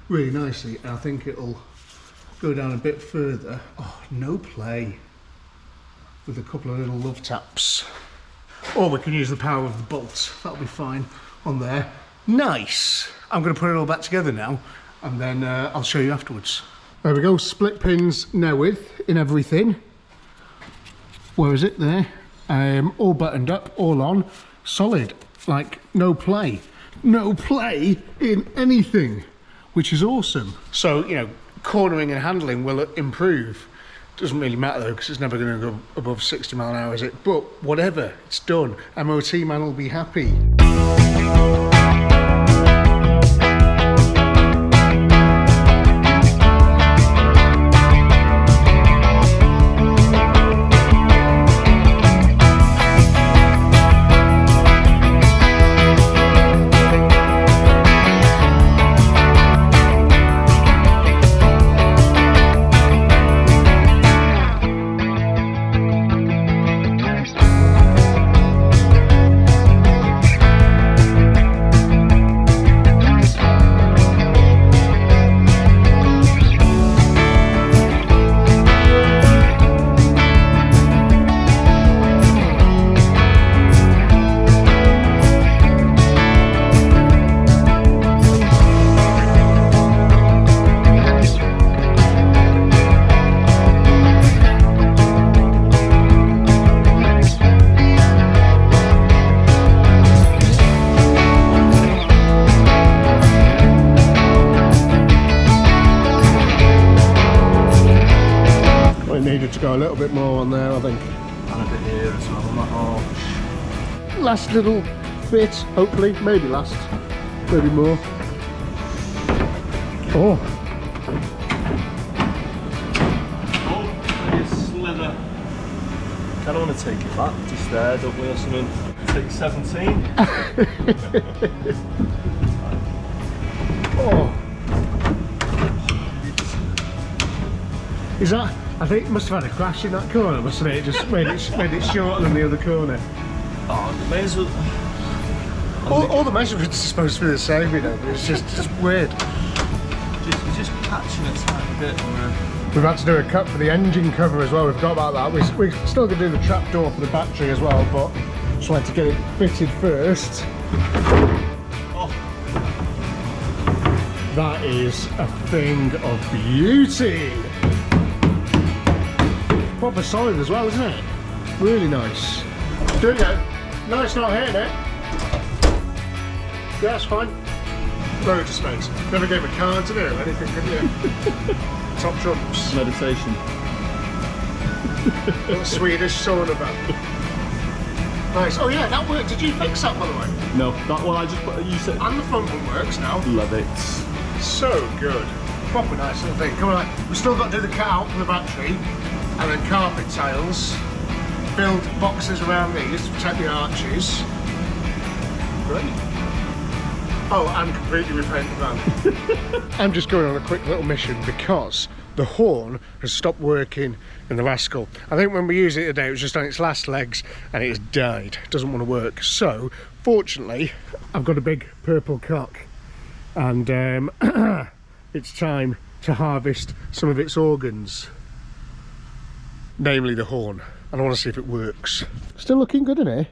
really nicely, and I think it'll go down a bit further. Oh, no play with a couple of little love taps. Or we can use the power of the bolts, that'll be fine on there. Nice! I'm going to put it all back together now, and then I'll show you afterwards. There we go, split pins now with in everything. Where is it? There. All buttoned up, all on, solid, like no play. No play in anything, which is awesome. So, you know, cornering and handling will improve. Doesn't really matter though, because it's never going to go above 60 mile an hour, is it? But whatever, it's done. MOT man will be happy. Might needed to go a little bit more on there, I think. And a bit here as well on that arch. Last little bit, hopefully, maybe last, maybe more. Oh. Oh, maybe a slither. I don't want to take it back, just there, don't we, or something. Take 17. Oh. Is that? I think it must have had a crash in that corner, mustn't it? It just made it shorter than the other corner. Oh, may as well. All the measurements are supposed to be the same, you know, but it's just weird. You're just patching it a tiny bit. We've had to do a cut for the engine cover as well. We forgot about that. We're still going to do the trap door for the battery as well, but just wanted to get it fitted first. Oh. That is a thing of beauty. Proper solid as well, isn't it? Really nice. Doing it. Nice not hitting it. Yeah, that's fine. Loads of space. Never gave a card to do or anything, could you? Top trumps. Meditation. Little Swedish sauna band. Nice. Oh yeah, that worked. Did you fix that, by the way? No, that one I just put. You said. And the front one works now. Love it. So good. Proper nice little thing. Come on, we've still got to do the cut out for the battery, and then carpet tiles. Build boxes around these to protect the arches. Great. Oh, and completely repaint the van. I'm just going on a quick little mission because the horn has stopped working in the Rascal. I think when we used it today, it was just on its last legs and it has died. It doesn't want to work. So, fortunately, I've got a big purple cock and it's time to harvest some of its organs, namely the horn. And I want to see if it works. Still looking good in here.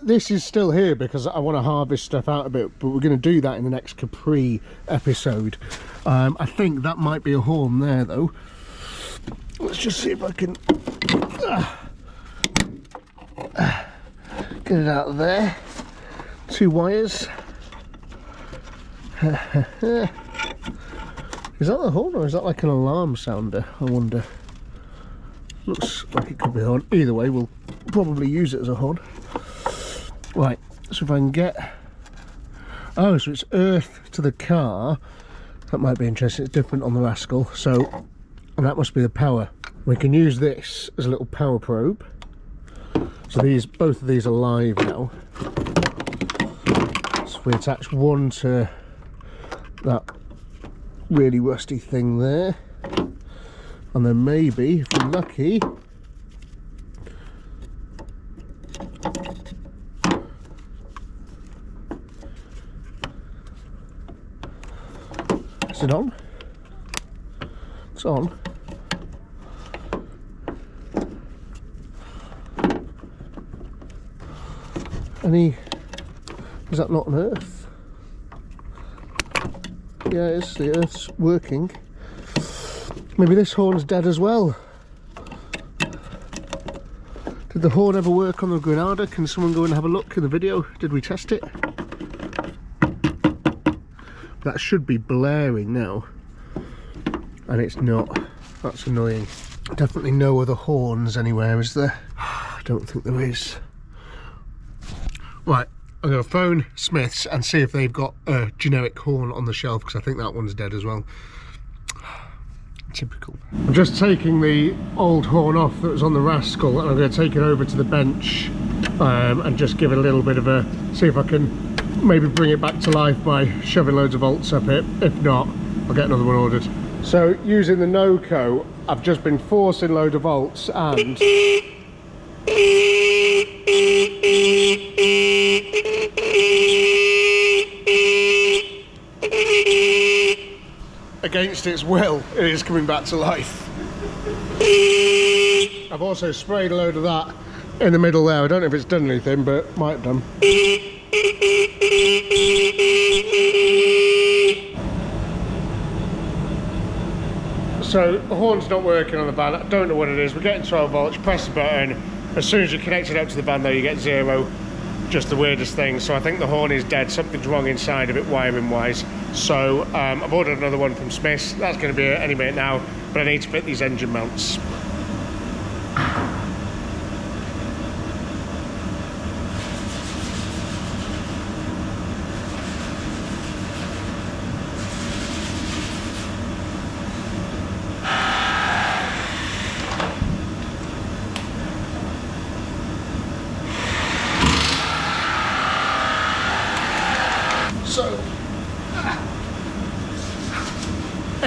This is still here because I want to harvest stuff out a bit, but we're going to do that in the next Capri episode. I think that might be a horn there though. Let's just see if I can get it out of there. 2 wires. Is that the horn or is that like an alarm sounder? I wonder. Looks like it could be a horn. Either way, we'll probably use it as a horn. Right, so if I can get... Oh, so it's earth to the car. That might be interesting. It's different on the Rascal. So, and that must be the power. We can use this as a little power probe. So both of these are live now. So if we attach one to that really rusty thing there. And then maybe, if we're lucky, is it on? It's on. Is that not an earth? Yeah, it is. The earth's working. Maybe this horn's dead as well. Did the horn ever work on the Granada? Can someone go and have a look in the video? Did we test it? That should be blaring now. And it's not. That's annoying. Definitely no other horns anywhere, is there? I don't think there is. Right, I'm going to phone Smith's and see if they've got a generic horn on the shelf, because I think that one's dead as well. Typical. I'm just taking the old horn off that was on the Rascal and I'm going to take it over to the bench and just give it a little bit of a... see if I can maybe bring it back to life by shoving loads of volts up it. If not, I'll get another one ordered. So using the NOCO, I've just been forcing load of volts and... against its will, it is coming back to life. I've also sprayed a load of that in the middle there. I don't know if it's done anything, but might have done. So the horn's not working on the van. I don't know what it is. We're getting 12 volts, press the button. As soon as you connect it up to the van though, you get 0. Just the weirdest thing. So I think the horn is dead. Something's wrong inside of it wiring wise. So I've ordered another one from Smith's. That's going to be it any minute now, but I need to fit these engine mounts.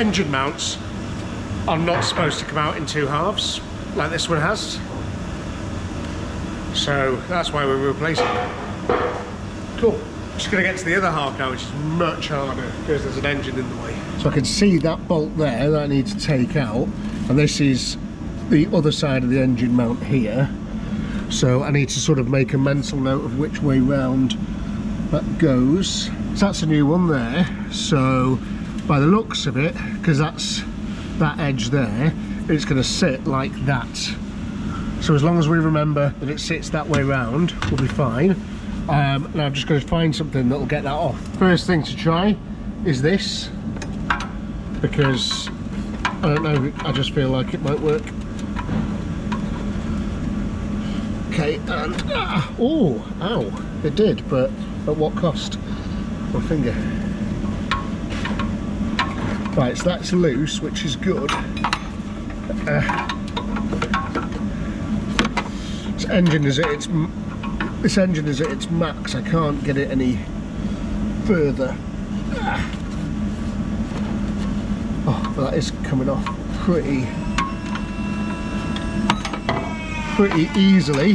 engine mounts are not supposed to come out in 2 halves, like this one has. So that's why we're replacing it. Cool. Just going to get to the other half now, which is much harder because there's an engine in the way. So I can see that bolt there that I need to take out, and this is the other side of the engine mount here. So I need to sort of make a mental note of which way round that goes. So that's a new one there. So by the looks of it, because that's that edge there, it's going to sit like that. So as long as we remember that it sits that way round, we'll be fine. And I'm just going to find something that will get that off. First thing to try is this, because I don't know, I just feel like it might work. Okay, and oh, ow, it did, but at what cost? My finger. Right, so that's loose, which is good. This engine is at its max. I can't get it any further. Oh, but that is coming off pretty easily.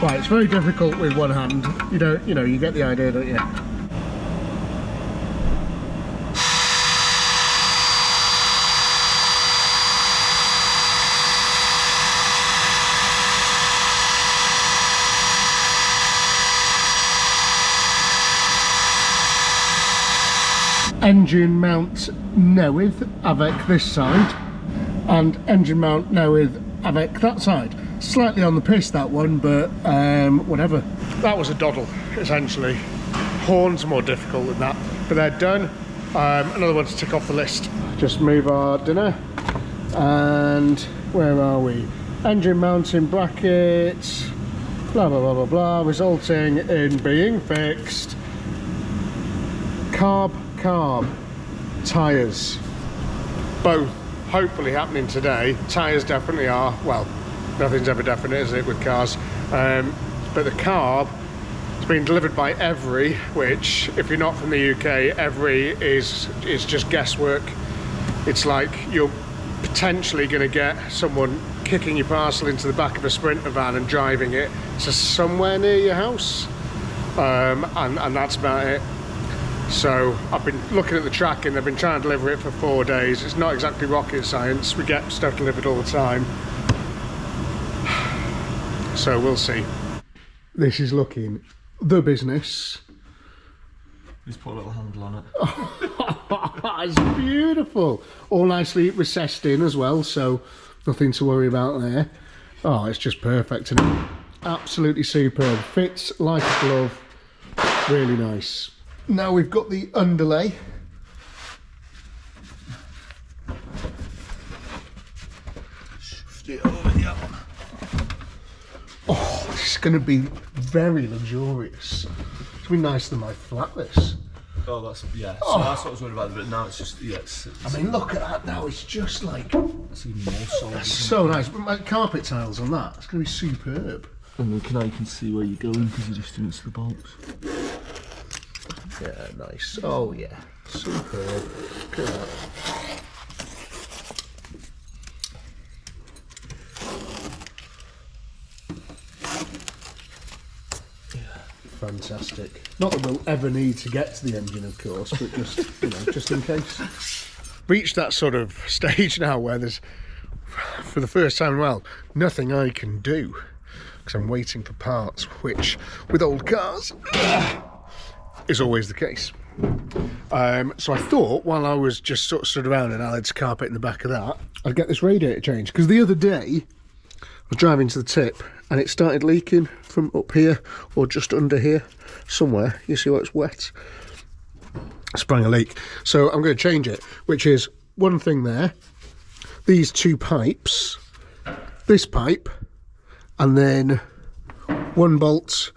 Right, it's very difficult with one hand. You know, you get the idea, don't you? Engine mount newydd avec this side, and engine mount newydd avec that side. Slightly on the piss, that one, but whatever. That was a doddle, essentially. Horns are more difficult than that, but they're done. Another one to tick off the list. Just move our dinner, and where are we? Engine mounting brackets, blah blah blah blah blah, resulting in being fixed. Carb tyres, both hopefully happening today. Tyres definitely are. Well, nothing's ever definite, is it, with cars? But the carb has been delivered by Every, which, if you're not from the UK, Every is just guesswork. It's like you're potentially going to get someone kicking your parcel into the back of a Sprinter van and driving it to somewhere near your house, and that's about it. So I've been looking at the tracking. They've been trying to deliver it for 4 days. It's not exactly rocket science. We get stuff delivered all the time. So we'll see. This is looking the business. Just put a little handle on it. It's beautiful. All nicely recessed in as well, so nothing to worry about there. Oh, it's just perfect, and absolutely superb. Fits like a glove. Really nice. Now we've got the underlay. Shift it over here. Oh, this is going to be very luxurious. It's going to be nicer than my flat, this. Oh, that's, yeah. So that's what I was worried about, but now it's just, yeah. I mean, look at that now. It's just like... It's even more solid. That's so nice. But my carpet tiles on that, it's going to be superb. And then you can see where you're going because you're just doing it to the bolts. Yeah, nice. Oh, yeah. Superb. Look at that. Fantastic. Not that we'll ever need to get to the engine, of course, but just, you know, just in case. Reached that sort of stage now where there's, for the first time in a while, nothing I can do because I'm waiting for parts, which, with old cars, is always the case. So I thought, while I was just sort of stood around and Alad's carpet in the back of that, I'd get this radiator changed, because the other day I was driving to the tip and it started leaking from up here or just under here somewhere. You see where it's wet? I sprang a leak. So I'm going to change it, which is one thing there, these two pipes, this pipe, and then one bolt,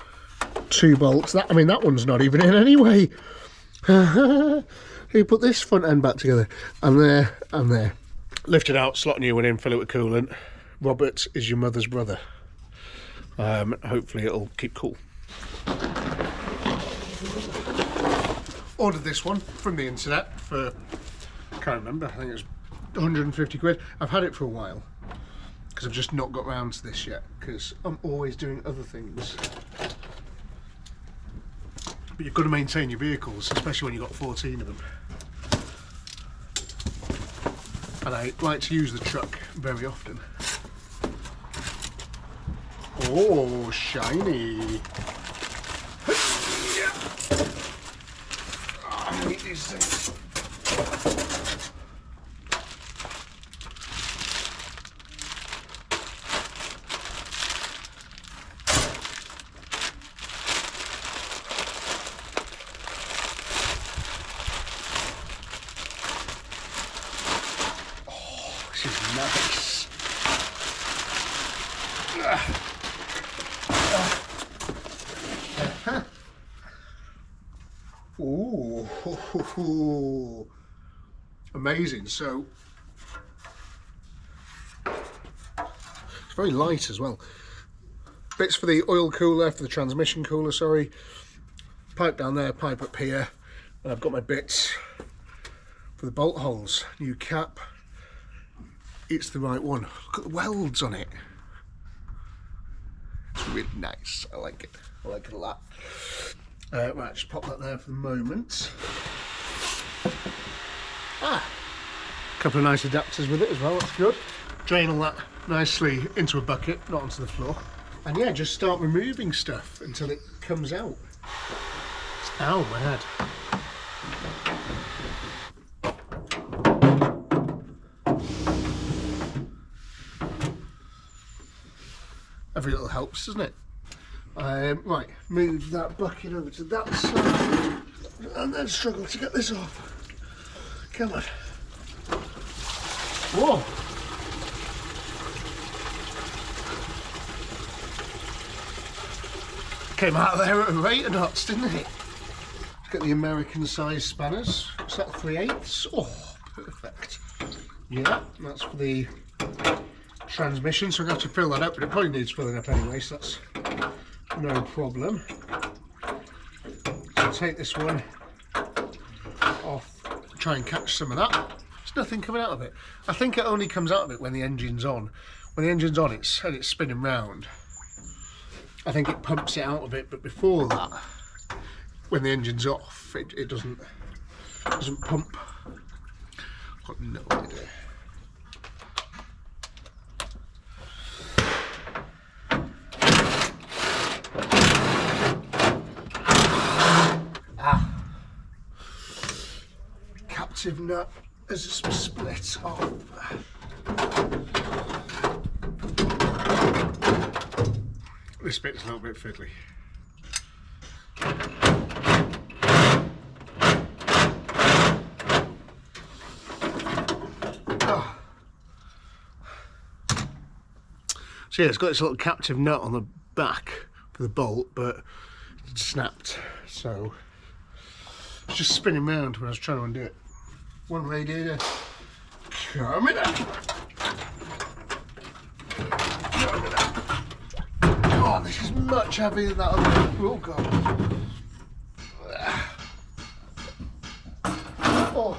two bolts. That, I mean, that one's not even in anyway. You put this front end back together, and there, and there. Lift it out, slot a new one in, fill it with coolant. Robert is your mother's brother. Hopefully it'll keep cool. Ordered this one from the internet for Can't remember, I think it was 150 quid. I've had it for a while because I've just not got round to this yet because I'm always doing other things. But you've got to maintain your vehicles, especially when you've got 14 of them. And I like to use the truck very often. Oh, shiny. Oh, I hate these things. Nice. Ooh, amazing. So it's very light as well. Bits for the oil cooler, for the transmission cooler, sorry. Pipe down there, pipe up here. And I've got my bits for the bolt holes. New cap. It's the right one. Look at the welds on it. It's really nice. I like it. I like it a lot. Right, just pop that there for the moment. Couple of nice adapters with it as well. That's good. Drain all that nicely into a bucket, not onto the floor. And yeah, just start removing stuff until it comes out. Ow, my head. Every little helps, doesn't it? Right, move that bucket over to that side and then struggle to get this off. Come on. Whoa! Came out of there at a rate of knots, didn't it? Let's get the American size spanners. What's that, 3/8? Oh, perfect. Yeah, that's for the transmission, so I'm going to have to fill that up, but it probably needs filling up anyway, so that's no problem. So I'll take this one off, try and catch some of that. There's nothing coming out of it. I think it only comes out of it when the engine's on. When the engine's on, it's spinning round. I think it pumps it out of it, but before that, when the engine's off, it doesn't pump. I've got no idea. Captive nut as it's split off. This bit's a little bit fiddly. Oh. So yeah, it's got this little captive nut on the back for the bolt, but it snapped, so it's just spinning round when I was trying to undo it. One radiator coming up. Oh, this is much heavier than that other. Oh god. Oh.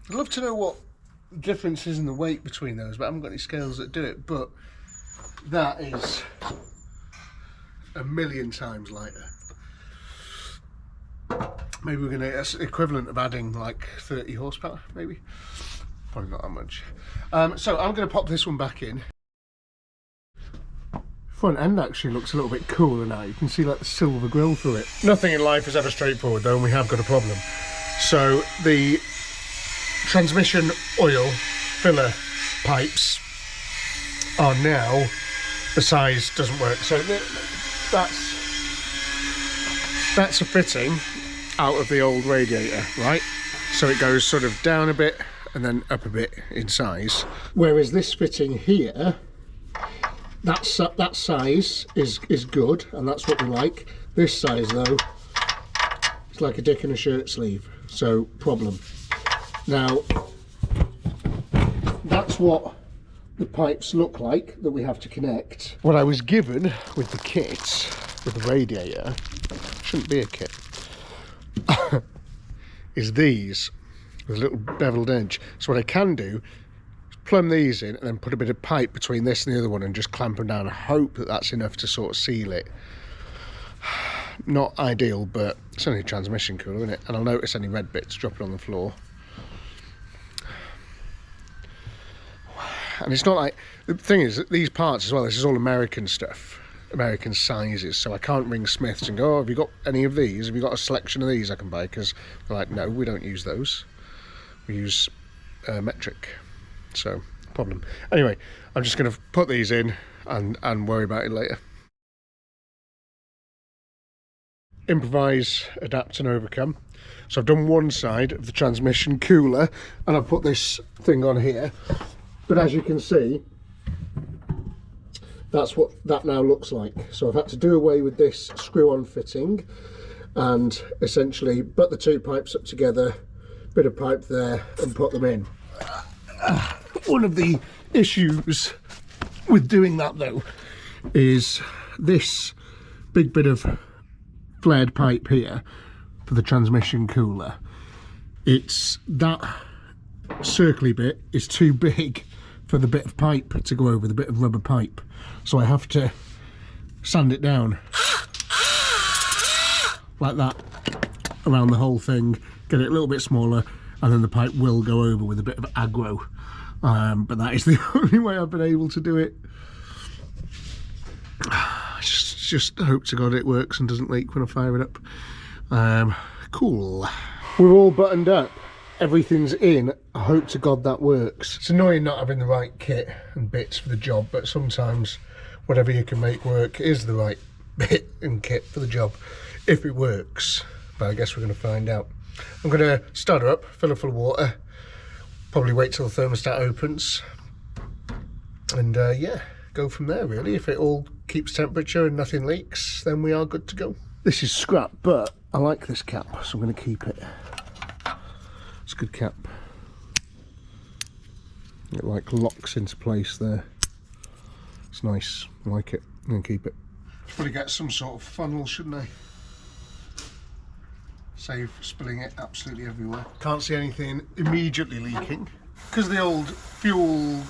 I'd love to know what the difference is in the weight between those, but I haven't got any scales that do it. But that is a million times lighter. Maybe we're gonna, that's equivalent of adding like 30 horsepower, maybe. Probably not that much. So I'm gonna pop this one back in. Front end actually looks a little bit cooler now. You can see like the silver grille through it. Nothing in life is ever straightforward though, and we have got a problem. So the transmission oil filler pipes are now, the size doesn't work. So that's a fitting out of the old radiator, right? So it goes sort of down a bit and then up a bit in size. Whereas this fitting here, that size is good, and that's what we like. This size though, it's like a dick in a shirt sleeve, so problem. Now, that's what the pipes look like that we have to connect. What I was given with the kit, with the radiator, shouldn't be a kit, is these with a little beveled edge. So what I can do is plumb these in and then put a bit of pipe between this and the other one and just clamp them down. I hope that that's enough to sort of seal it. Not ideal, but it's only a transmission cooler, isn't it? And I'll notice any red bits dropping on the floor. And it's not like, the thing is that these parts as well, this is all American stuff, American sizes, so I can't ring Smiths and go, oh, have you got any of these? Have you got a selection of these I can buy? Because they're like, no, we don't use those. We use metric. So, problem. Anyway, I'm just going to put these in and worry about it later. Improvise, adapt and overcome. So I've done one side of the transmission cooler and I've put this thing on here. But as you can see, that's what that now looks like. So I've had to do away with this screw-on fitting and essentially butt the two pipes up together, bit of pipe there, and put them in. One of the issues with doing that though is this big bit of flared pipe here for the transmission cooler. It's that circly bit is too big for the bit of pipe to go over, the bit of rubber pipe, so I have to sand it down like that around the whole thing, get it a little bit smaller, and then the pipe will go over with a bit of aggro, but that is the only way I've been able to do it. Just hope to God it works and doesn't leak when I fire it up. Cool. We're all buttoned up. Everything's in. I hope to God that works. It's annoying not having the right kit and bits for the job, but sometimes whatever you can make work is the right bit and kit for the job, if it works. But I guess we're going to find out. I'm going to start her up, fill her full of water, probably wait till the thermostat opens, and yeah, go from there really. If it all keeps temperature and nothing leaks, then we are good to go. This is scrap, but I like this cap, so I'm going to keep it. It's a good cap. It like locks into place there. It's nice. I like it. I'm going to keep it. Probably get some sort of funnel, shouldn't I? Save spilling it absolutely everywhere. Can't see anything immediately leaking. Because the old fuel,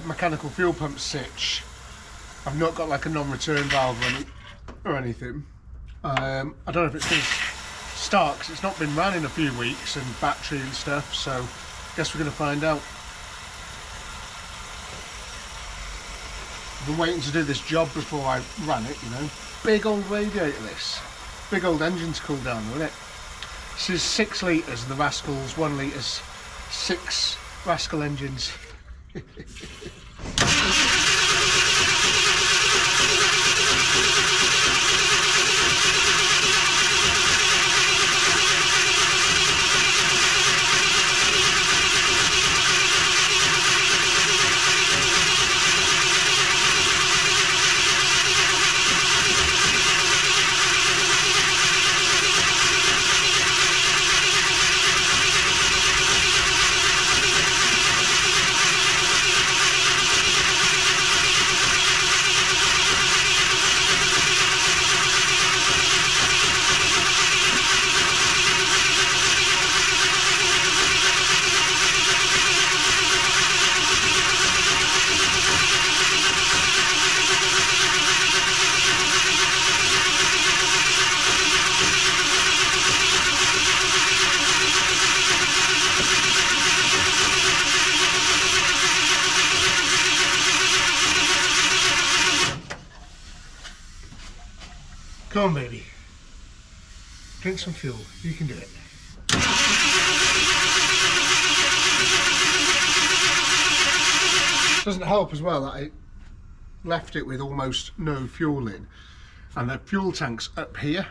mechanical fuel pump sitch, I've not got like a non-return valve or anything. I don't know if it's going to start because it's not been ran in a few weeks, and battery and stuff, so I guess we're going to find out. I've been waiting to do this job before I ran it, you know. Big old radiator this. Big old engine to cool down, isn't it? This is 6 litres and the Rascal's 1 litres. 6 Rascal engines. Come on, baby. Drink some fuel. You can do it. Doesn't help as well that I left it with almost no fuel in, and the fuel tank's up here.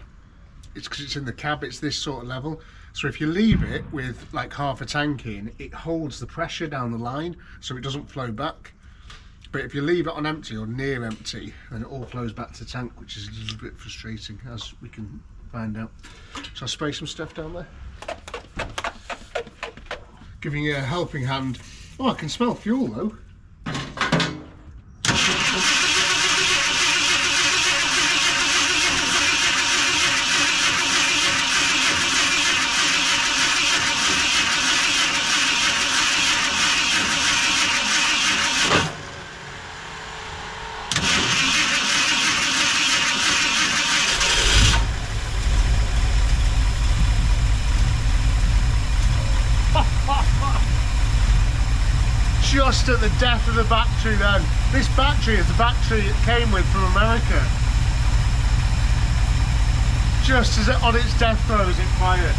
It's because it's in the cab, it's this sort of level. So if you leave it with like half a tank in, it holds the pressure down the line so it doesn't flow back. But if you leave it on empty or near empty, then it all flows back to the tank, which is a little bit frustrating, as we can find out. So I'll spray some stuff down there. Giving you a helping hand. Oh, I can smell fuel though. Just at the death of the battery then. This battery is the battery it came with from America. Just as on its death throes it fired.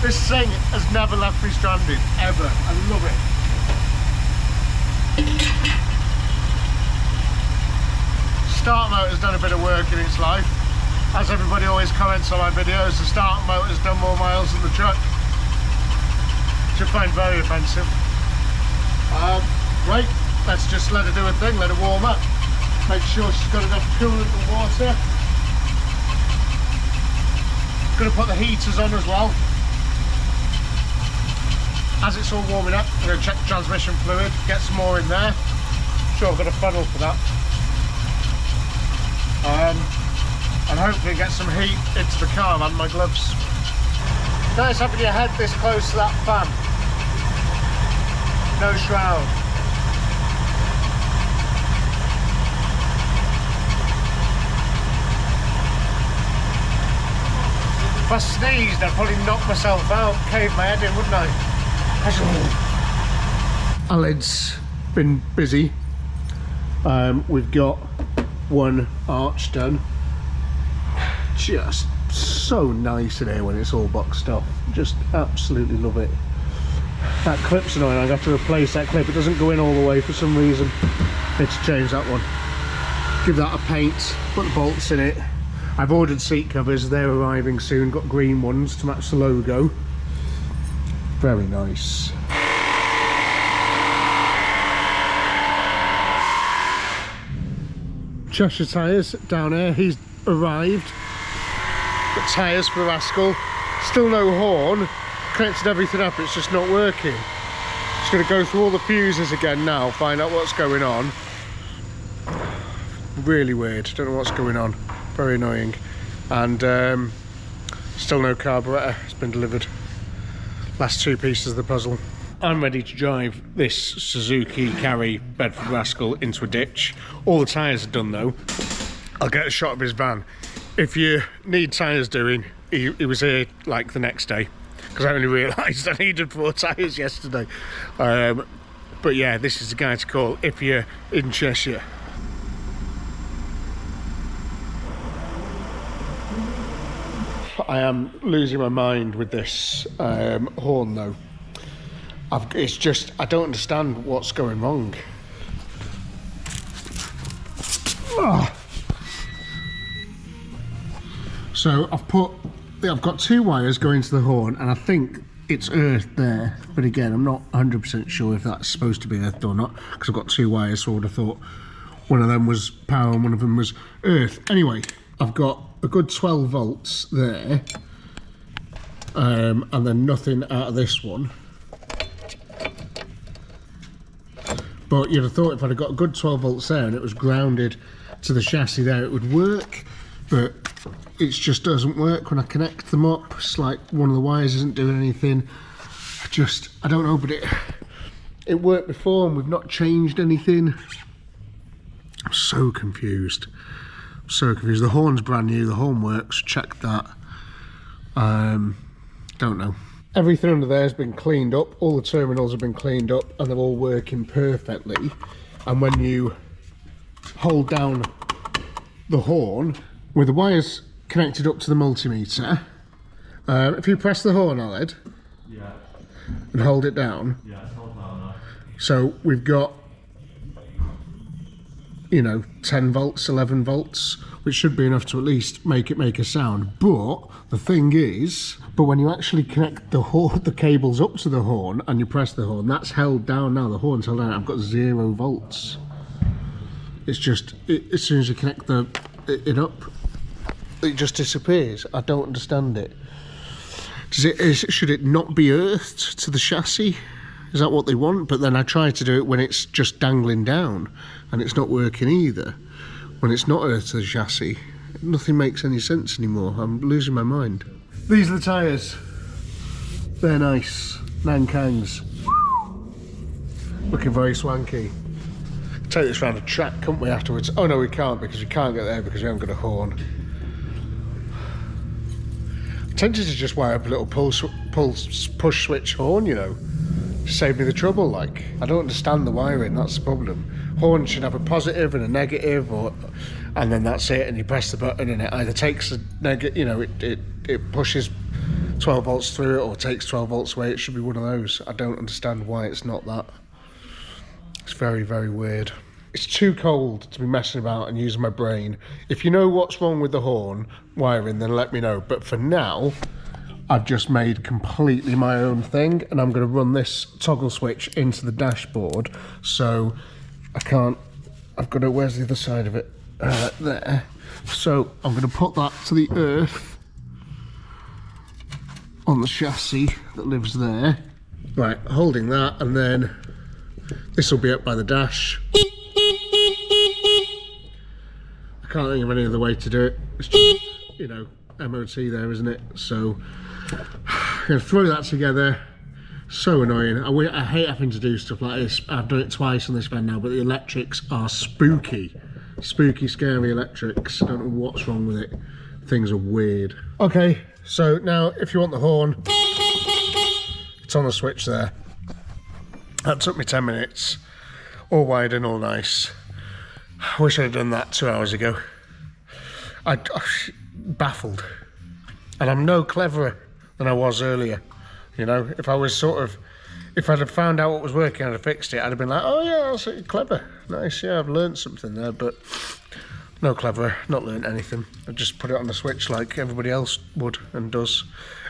This thing has never left me stranded, ever. I love it. Start motor's done a bit of work in its life. As everybody always comments on my videos, the start motor's done more miles than the truck. Which I find very offensive. Right, let's just let her do her thing, let her warm up. Make sure she's got enough coolant and water. Gonna put the heaters on as well. As it's all warming up, I'm gonna check the transmission fluid, get some more in there. Sure, I've got a funnel for that. And hopefully get some heat into the car and my gloves. Nice having your head this close to that fan. No shroud. If I sneezed, I'd probably knock myself out, cave my head in, wouldn't I? Aled's been busy. We've got one arch done. Just so nice in here when it's all boxed up. Just absolutely love it. That clip's annoying, I have to replace that clip. It doesn't go in all the way for some reason. Need to change that one. Give that a paint, put the bolts in it. I've ordered seat covers, they're arriving soon. Got green ones to match the logo. Very nice. Cheshire tyres down here, he's arrived. Got tyres for Rascal. Still no horn. Connected everything up, it's just not working. Just going to go through all the fuses again now, find out what's going on. Really weird, don't know what's going on. Very annoying. And still no carburettor, it's been delivered. Last two pieces of the puzzle. I'm ready to drive this Suzuki Carry Bedford Rascal into a ditch. All the tyres are done though. I'll get a shot of his van. If you need tyres doing, he was here like the next day, because I only realised I needed 4 tyres yesterday. But yeah, this is the guy to call if you're in Cheshire. I am losing my mind with this horn though. It's just, I don't understand what's going wrong. Ugh. So I've got 2 wires going to the horn, and I think it's earthed there. But again, I'm not 100% sure if that's supposed to be earthed or not, because I've got 2 wires, so I would have thought one of them was power and one of them was earth. Anyway, I've got a good 12 volts there, and then nothing out of this one. But you'd have thought if I'd have got a good 12 volts there and it was grounded to the chassis there, it would work. But it just doesn't work when I connect them up. It's like one of the wires isn't doing anything. I don't know, but it worked before and we've not changed anything. I'm so confused. So confused. The horn's brand new, the horn works, check that. Don't know. Everything under there has been cleaned up, all the terminals have been cleaned up and they're all working perfectly. And when you hold down the horn, with the wires connected up to the multimeter, if you press the horn, Aled, yeah, and hold it down, yeah, it's hold down now. So we've got, you know, 10 volts, 11 volts, which should be enough to at least make it make a sound. But the thing is, when you actually connect the cables up to the horn and you press the horn, that's held down now. The horn's held down. I've got 0 volts. It's just, as soon as you connect it up, it just disappears. I don't understand it. Should it not be earthed to the chassis? Is that what they want? But then I try to do it when it's just dangling down and it's not working either. When it's not earthed to the chassis, nothing makes any sense anymore. I'm losing my mind. These are the tyres. They're nice. Nankangs. Looking very swanky. Take this round a track, couldn't we, afterwards? Oh no, we can't, because we can't get there because we haven't got a horn. I'm tempted to just wire up a little push switch horn, you know. Save me the trouble, like. I don't understand the wiring, that's the problem. Horn should have a positive and a negative, and then that's it, and you press the button and it either takes a negative, you know, it pushes 12 volts through it or takes 12 volts away. It should be one of those. I don't understand why it's not that. It's very, very weird. It's too cold to be messing about and using my brain. If you know what's wrong with the horn wiring, then let me know. But for now, I've just made completely my own thing, and I'm going to run this toggle switch into the dashboard. So I can't, I've got to, where's the other side of it? There. So I'm going to put that to the earth on the chassis that lives there. Right, holding that, and then this will be up by the dash. I can't think of any other way to do it. It's just, you know, MOT there, isn't it? So I'm going to throw that together. So annoying. I hate having to do stuff like this. I've done it twice on this van now, but the electrics are spooky. Spooky, scary electrics. I don't know what's wrong with it. Things are weird. Okay, so now if you want the horn, it's on the switch there. That took me 10 minutes. All wired in, all nice. I wish I'd done that 2 hours ago. I'm baffled. And I'm no cleverer than I was earlier. You know, if I was sort of, if I'd have found out what was working, I'd have fixed it, I'd have been like, oh yeah, that's clever. Nice, yeah, I've learned something there, but no cleverer, not learned anything. I just put it on the switch like everybody else would and does.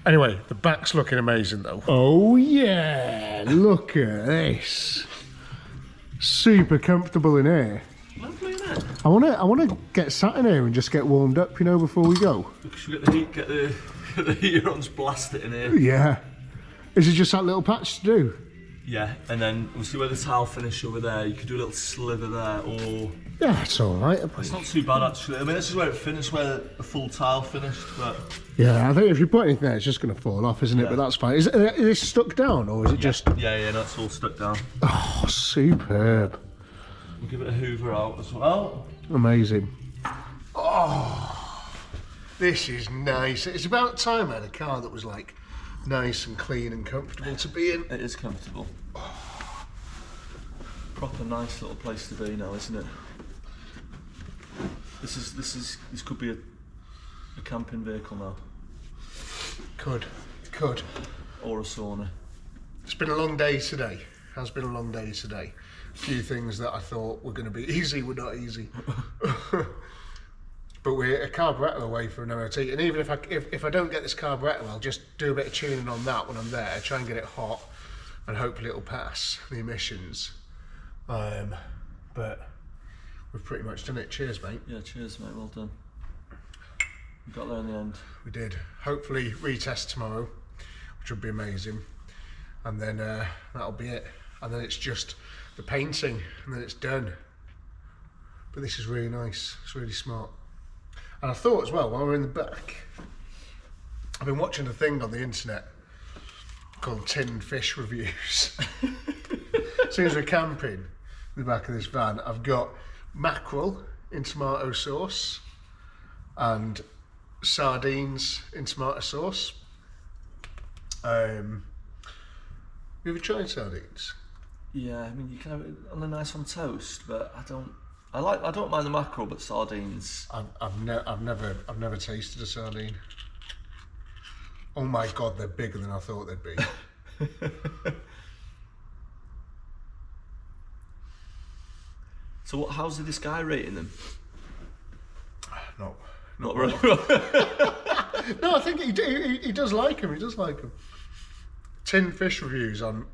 Anyway, the back's looking amazing though. Oh yeah, look at this. Super comfortable in here. Lovely, isn't it? I wanna get sat in here and just get warmed up, you know, before we go. Should we get the heater on, blast it in here? Yeah. Is it just that little patch to do? Yeah, and then we'll see where the tile finish over there. You could do a little slither there, or Yeah, it's all right. it's not too bad actually. I mean, this is where it finished, where the full tile finished. But Yeah, I think if you put anything there, it's just going to fall off, isn't it? Yeah. But that's fine. Is it stuck down, or is it just? yeah, no, it's all stuck down. Oh, superb! We'll give it a hoover out as well. Amazing. Oh, this is nice. It's about time I had a car that was like nice and clean and comfortable to be in. It is comfortable. Proper nice little place to be now, isn't it? This could be a camping vehicle now. Could. Or a sauna. It's been a long day today. Has been a long day today. A few things that I thought were going to be easy were not easy. But we're a carburettor away for an MOT, and even if I don't get this carburettor, I'll just do a bit of tuning on that when I'm there, try and get it hot, and hopefully it'll pass the emissions. But we've pretty much done it. Cheers, mate. Yeah, cheers, mate. Well done. We got there in the end. We did. Hopefully retest tomorrow, which would be amazing, and then that'll be it. And then it's just the painting, and then it's done. But this is really nice. It's really smart. And I thought as well, while we're in the back, I've been watching a thing on the internet called Tinned Fish Reviews. As soon as we're camping in the back of this van, I've got mackerel in tomato sauce and sardines in tomato sauce. You ever tried sardines? Yeah, I mean you can have it on a nice on toast, but I don't mind the mackerel, but sardines. I've never tasted a sardine. Oh my god, they're bigger than I thought they'd be. So how's this guy rating them? Not really. No, I think he does like him. He does like him. Tinned Fish Reviews on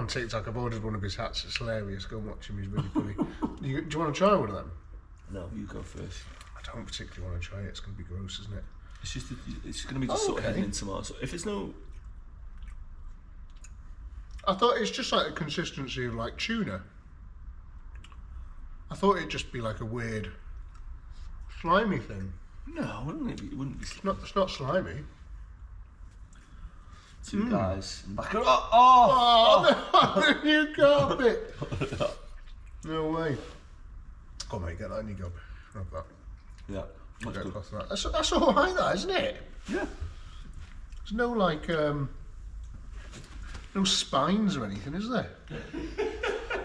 TikTok. I've ordered one of his hats. It's hilarious. Go and watch him. He's really funny. Do you want to try one of them? No, you go first. I don't particularly want to try it. It's going to be gross, isn't it? It's going to be just sort of heading in tomato. So if it's no, I thought it's just like the consistency of like tuna. I thought it'd just be like a weird slimy thing. no, it wouldn't be. It's not slimy. Two guys in the back. Oh, no, the new carpet. No way. Go on, mate, get that in your gob. Have that. Yeah, that's good. Across that. That's all right, that, isn't it? Yeah. There's no like No spines or anything, is there?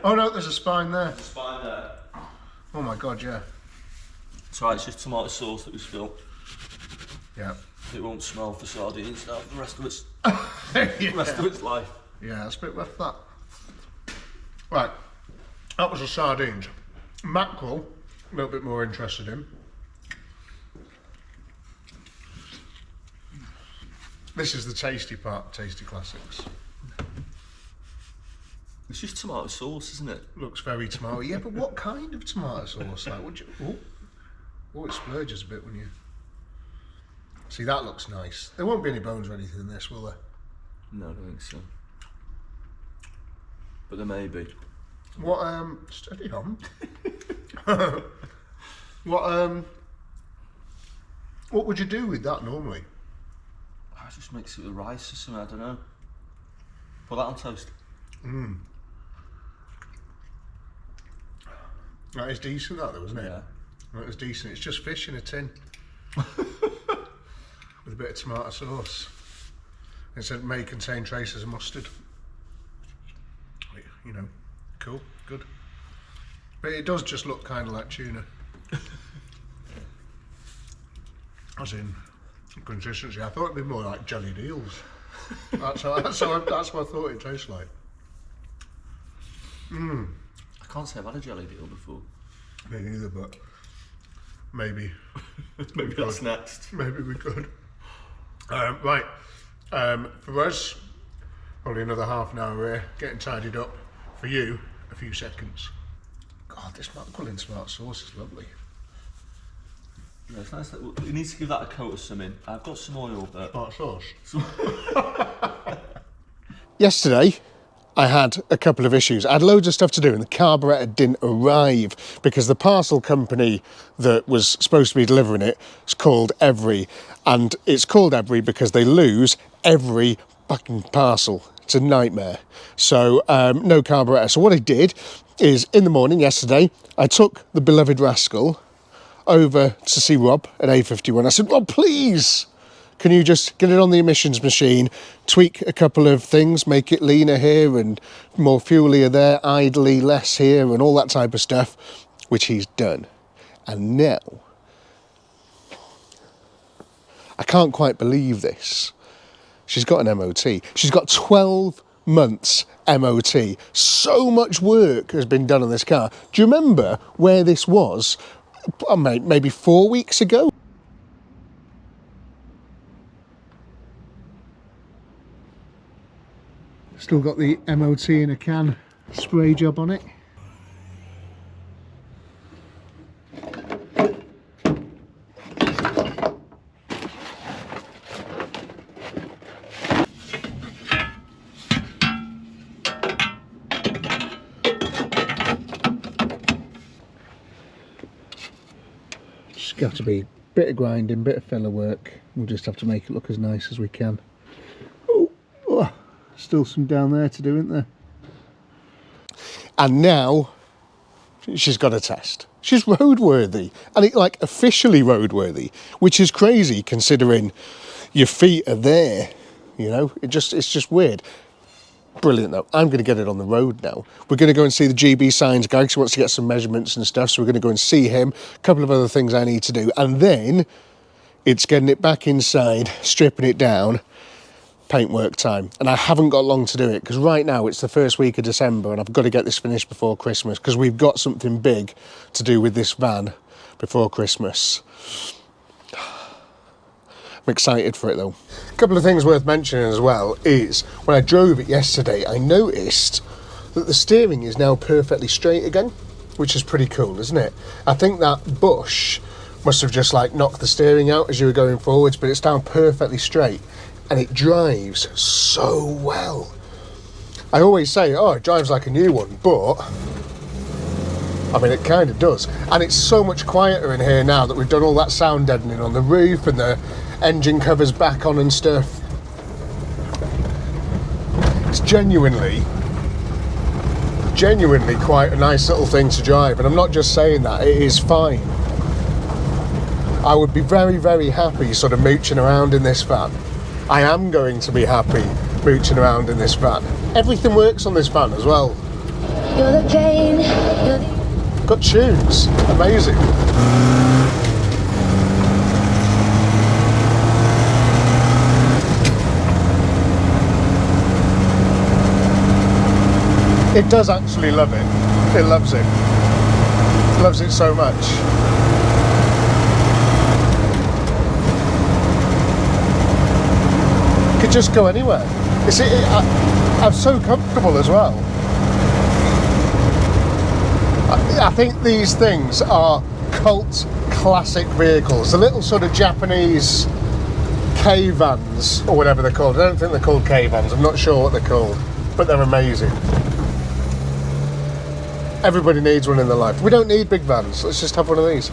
Oh no, there's a spine there. Spine there. Oh my god, yeah. It's right, it's just tomato sauce that we spill. Yeah. It won't smell for sardines now for the rest of its Yeah. rest of its life. Yeah, that's a bit rough, that. Right, that was the sardines. Mackerel, a little bit more interested in. This is the tasty part, Tasty Classics. It's just tomato sauce, isn't it? Looks very tomato. Yeah, but what kind of tomato sauce? Like, would you? Oh, it splurges a bit when you. See, that looks nice. There won't be any bones or anything in this, will there? No, I don't think so. But there may be. What? Steady on. What would you do with that normally? I just mix it with rice or something. I don't know. Put that on toast. That is decent, that though, isn't it? Yeah. That is decent. It's just fish in a tin with a bit of tomato sauce. It said may contain traces of mustard. You know, cool, good. But it does just look kind of like tuna. As in consistency. I thought it'd be more like jellied eels. That's what I thought it tastes like. I can't say I've had a jellied eel before. Me neither, but maybe. Maybe that's next. Maybe we could. Right, for us, probably another half an hour here, getting tidied up. For you, a few seconds. God, this mackerel in tomato sauce is lovely. Yeah, it's nice. It needs to give that a coat of something. I've got some oil, but Tomato sauce. Yesterday, I had a couple of issues. I had loads of stuff to do and the carburettor didn't arrive because the parcel company that was supposed to be delivering it is called Every. And it's called Every because they lose every fucking parcel. It's a nightmare. So no carburettor. So what I did is in the morning yesterday, I took the beloved Rascal over to see Rob at A51. I said, Rob, please, can you just get it on the emissions machine, tweak a couple of things, make it leaner here and more fuelier there, idly less here and all that type of stuff, which he's done. And now, I can't quite believe this. She's got an MOT. She's got 12 months MOT. So much work has been done on this car. Do you remember where this was maybe 4 weeks ago? Still got the MOT in a can spray job on it. Got to be a bit of grinding, bit of filler work. We'll just have to make it look as nice as we can. Oh, still some down there to do, isn't there? And now she's got a test. She's roadworthy, and it like officially roadworthy, which is crazy considering your feet are there. You know, it's just weird. Brilliant though. I'm going to get it on the road now. We're going to go and see the GB Signs guy because he wants to get some measurements and stuff. So we're going to go and see him. A couple of other things I need to do. And then it's getting it back inside, stripping it down, paintwork time. And I haven't got long to do it because right now it's the first week of December and I've got to get this finished before Christmas because we've got something big to do with this van before Christmas. I'm excited for it though. A couple of things worth mentioning as well is when I drove it yesterday, I noticed that the steering is now perfectly straight again, which is pretty cool, isn't it? I think that bush must have just like knocked the steering out as you were going forwards, but it's now perfectly straight and it drives so well. I always say, oh, it drives like a new one, but I mean, it kind of does. And it's so much quieter in here now that we've done all that sound deadening on the roof and the engine covers back on and stuff. It's genuinely quite a nice little thing to drive, and I'm not just saying that, it is fine. I would be very, very happy sort of mooching around in this van. I am going to be happy mooching around in this van. Everything works on this van as well. You're the pain, you're the... Got tunes, amazing. It does actually love it. It loves it. Loves it so much. Could just go anywhere. I'm so comfortable as well. I think these things are cult classic vehicles. The little sort of Japanese K vans, or whatever they're called. I don't think they're called K vans. I'm not sure what they're called, but they're amazing. Everybody needs one in their life. We don't need big vans. Let's just have one of these.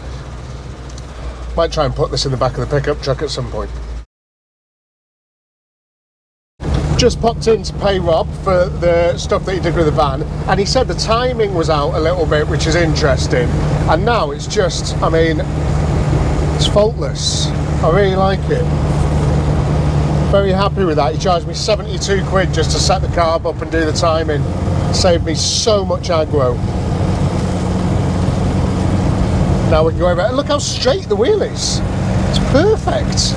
Might try and put this in the back of the pickup truck at some point. Just popped in to pay Rob for the stuff that he did with the van, and he said the timing was out a little bit, which is interesting. And now it's just, I mean, it's faultless. I really like it. Very happy with that. He charged me 72 quid just to set the carb up and do the timing. Saved me so much aggro. Now we can go over it. Look how straight the wheel is. It's perfect.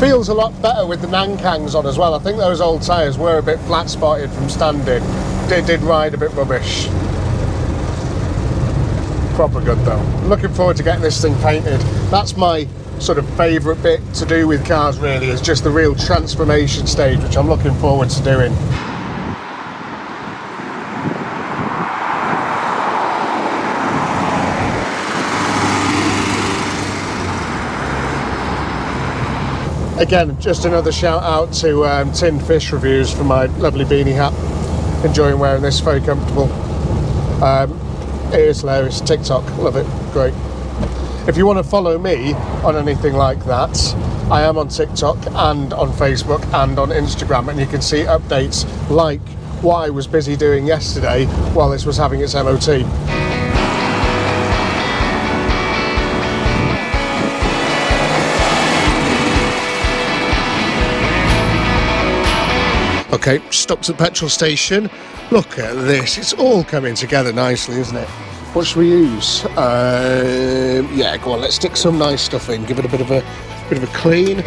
Feels a lot better with the Nankangs on as well. I think those old tyres were a bit flat spotted from standing. Did ride a bit rubbish. Proper good though. Looking forward to getting this thing painted. That's my sort of favourite bit to do with cars really, is just the real transformation stage, which I'm looking forward to doing. Again, just another shout out to Tinned Fish Reviews for my lovely beanie hat. Enjoying wearing this, very comfortable. It is hilarious. TikTok, love it, great. If you want to follow me on anything like that, I am on TikTok and on Facebook and on Instagram, and you can see updates like what I was busy doing yesterday while this was having its MOT. Okay, stopped at the petrol station. Look at this, it's all coming together nicely, isn't it? What should we use? Yeah, go on, let's stick some nice stuff in, give it a bit of a clean.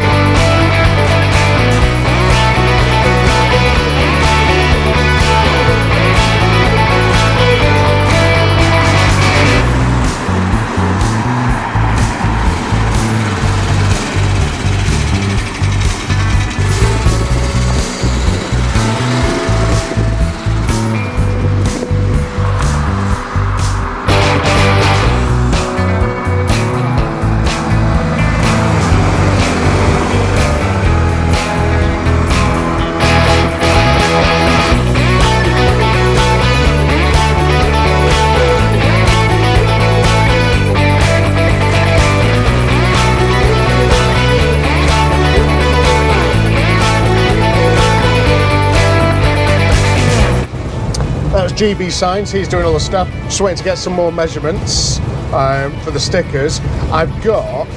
GB Signs, he's doing all the stuff. Just waiting to get some more measurements for the stickers. I've got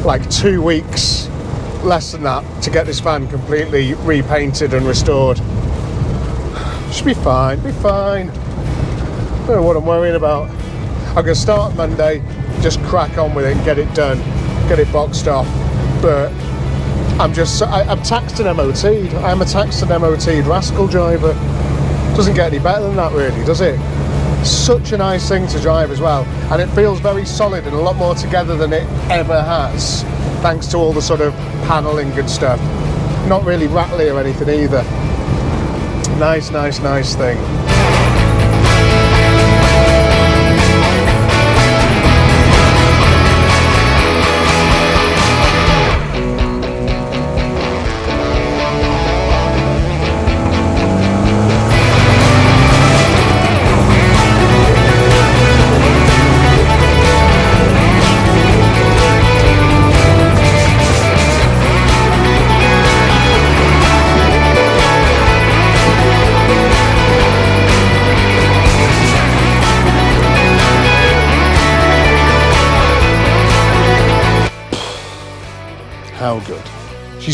like 2 weeks, less than that, to get this van completely repainted and restored. Should be fine, be fine. Don't know what I'm worrying about. I'm going to start Monday, just crack on with it and get it done, get it boxed off. But I'm taxed and MOT'd. I'm a taxed and MOT'd Rascal driver. Doesn't get any better than that really, does it? Such a nice thing to drive as well, and it feels very solid and a lot more together than it ever has, thanks to all the sort of panelling and stuff. Not really rattly or anything either. Nice thing.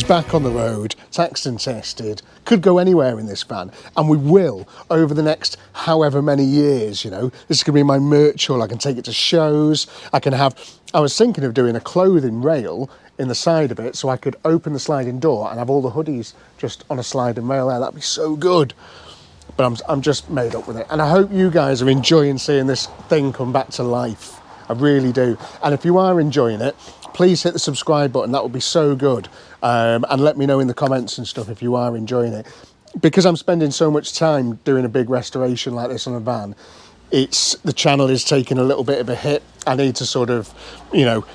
He's back on the road, taxed and tested, could go anywhere in this van, and we will over the next however many years, you know. This is going to be my merch hall. I can take it to shows. I was thinking of doing a clothing rail in the side of it so I could open the sliding door and have all the hoodies just on a sliding rail there. That'd be so good. But I'm just made up with it. And I hope you guys are enjoying seeing this thing come back to life. I really do. And if you are enjoying it, please hit the subscribe button. That would be so good. And let me know in the comments and stuff if you are enjoying it. Because I'm spending so much time doing a big restoration like this on a van, the channel is taking a little bit of a hit. I need to sort of, you know,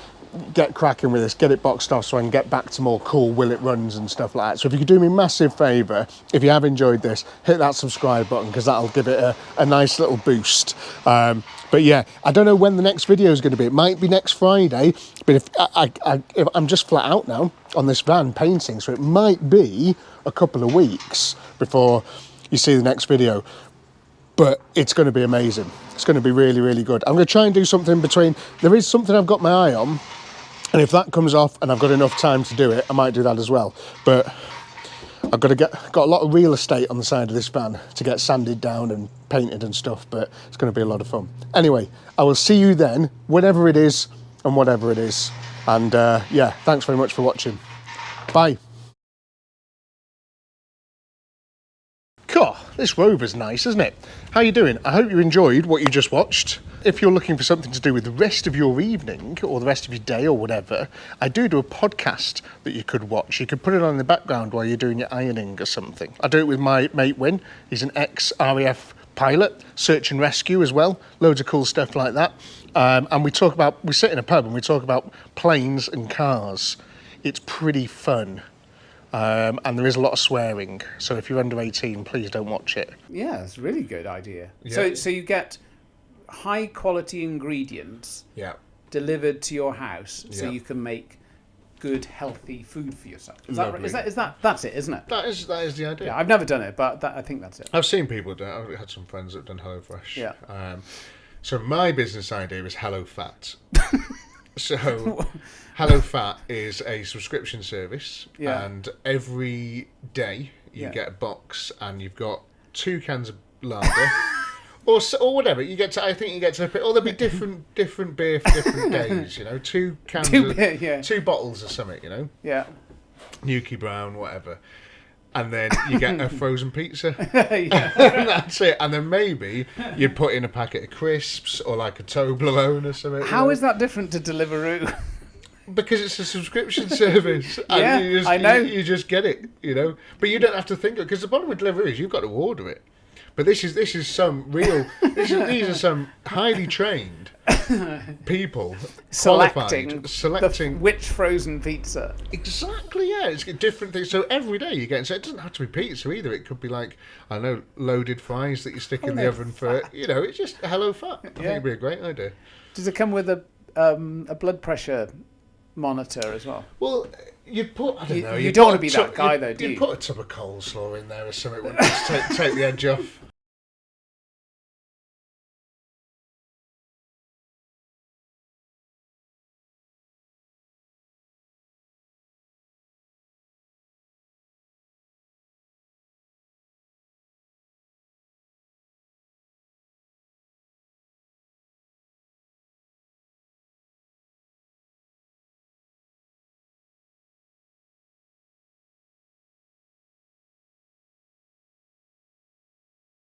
get cracking with this, get it boxed off so I can get back to more cool will it runs and stuff like that. So if you could do me a massive favour, if you have enjoyed this, hit that subscribe button, because that'll give it a nice little boost. But yeah, I don't know when the next video is going to be. It might be next Friday, but if I'm just flat out now on this van painting, so it might be a couple of weeks before you see the next video. But it's going to be amazing. It's going to be really, really good. I'm going to try and do something in between. There is something I've got my eye on, and if that comes off and I've got enough time to do it, I might do that as well. But I've got a lot of real estate on the side of this van to get sanded down and painted and stuff, but it's going to be a lot of fun. Anyway, I will see you then, whatever it is and whatever it is. And yeah, thanks very much for watching. Bye. God, this Rover's nice, isn't it? How you doing? I hope you enjoyed what you just watched. If you're looking for something to do with the rest of your evening or the rest of your day or whatever, I do a podcast that you could watch. You could put it on in the background while you're doing your ironing or something. I do it with my mate Win. He's an ex-RAF pilot, search and rescue as well. Loads of cool stuff like that. And we sit in a pub and we talk about planes and cars. It's pretty fun. And there is a lot of swearing, so if you're under 18, please don't watch it. Yeah, it's a really good idea. Yeah. So you get high quality ingredients delivered to your house, so you can make good, healthy food for yourself. Is that right? That's it, isn't it? That is the idea. Yeah, I've never done it, but I think that's it. I've seen people do it. I've had some friends that have done HelloFresh. Yeah. So my business idea is Hello Fat. So Hello Fat is a subscription service, and every day you get a box, and you've got 2 cans of lager, or whatever. I think you get to pick. Or there'll be different beer for different days. You know, 2 cans, of 2 bottles of something. You know, Nuki Brown, whatever. And then you get a frozen pizza. And that's it. And then maybe you'd put in a packet of crisps or like a Toblerone or something. How is that different to Deliveroo? Because it's a subscription service. And I know. You just get it, you know. But you don't have to think of it. Because the problem with Deliveroo is you've got to order it. But this is some real... these are some highly trained people selecting which frozen pizza. Exactly, yeah. It's different things. So every day you get... So it doesn't have to be pizza either. It could be like, I know, loaded fries that you stick in the oven for... You know, it's just Hello Fat. I think it'd be a great idea. Does it come with a blood pressure monitor as well? Well... You'd put, I don't know... You don't want to be that guy, though, do you? You'd put a tub of coleslaw in there or something, wouldn't you? Just take the edge off.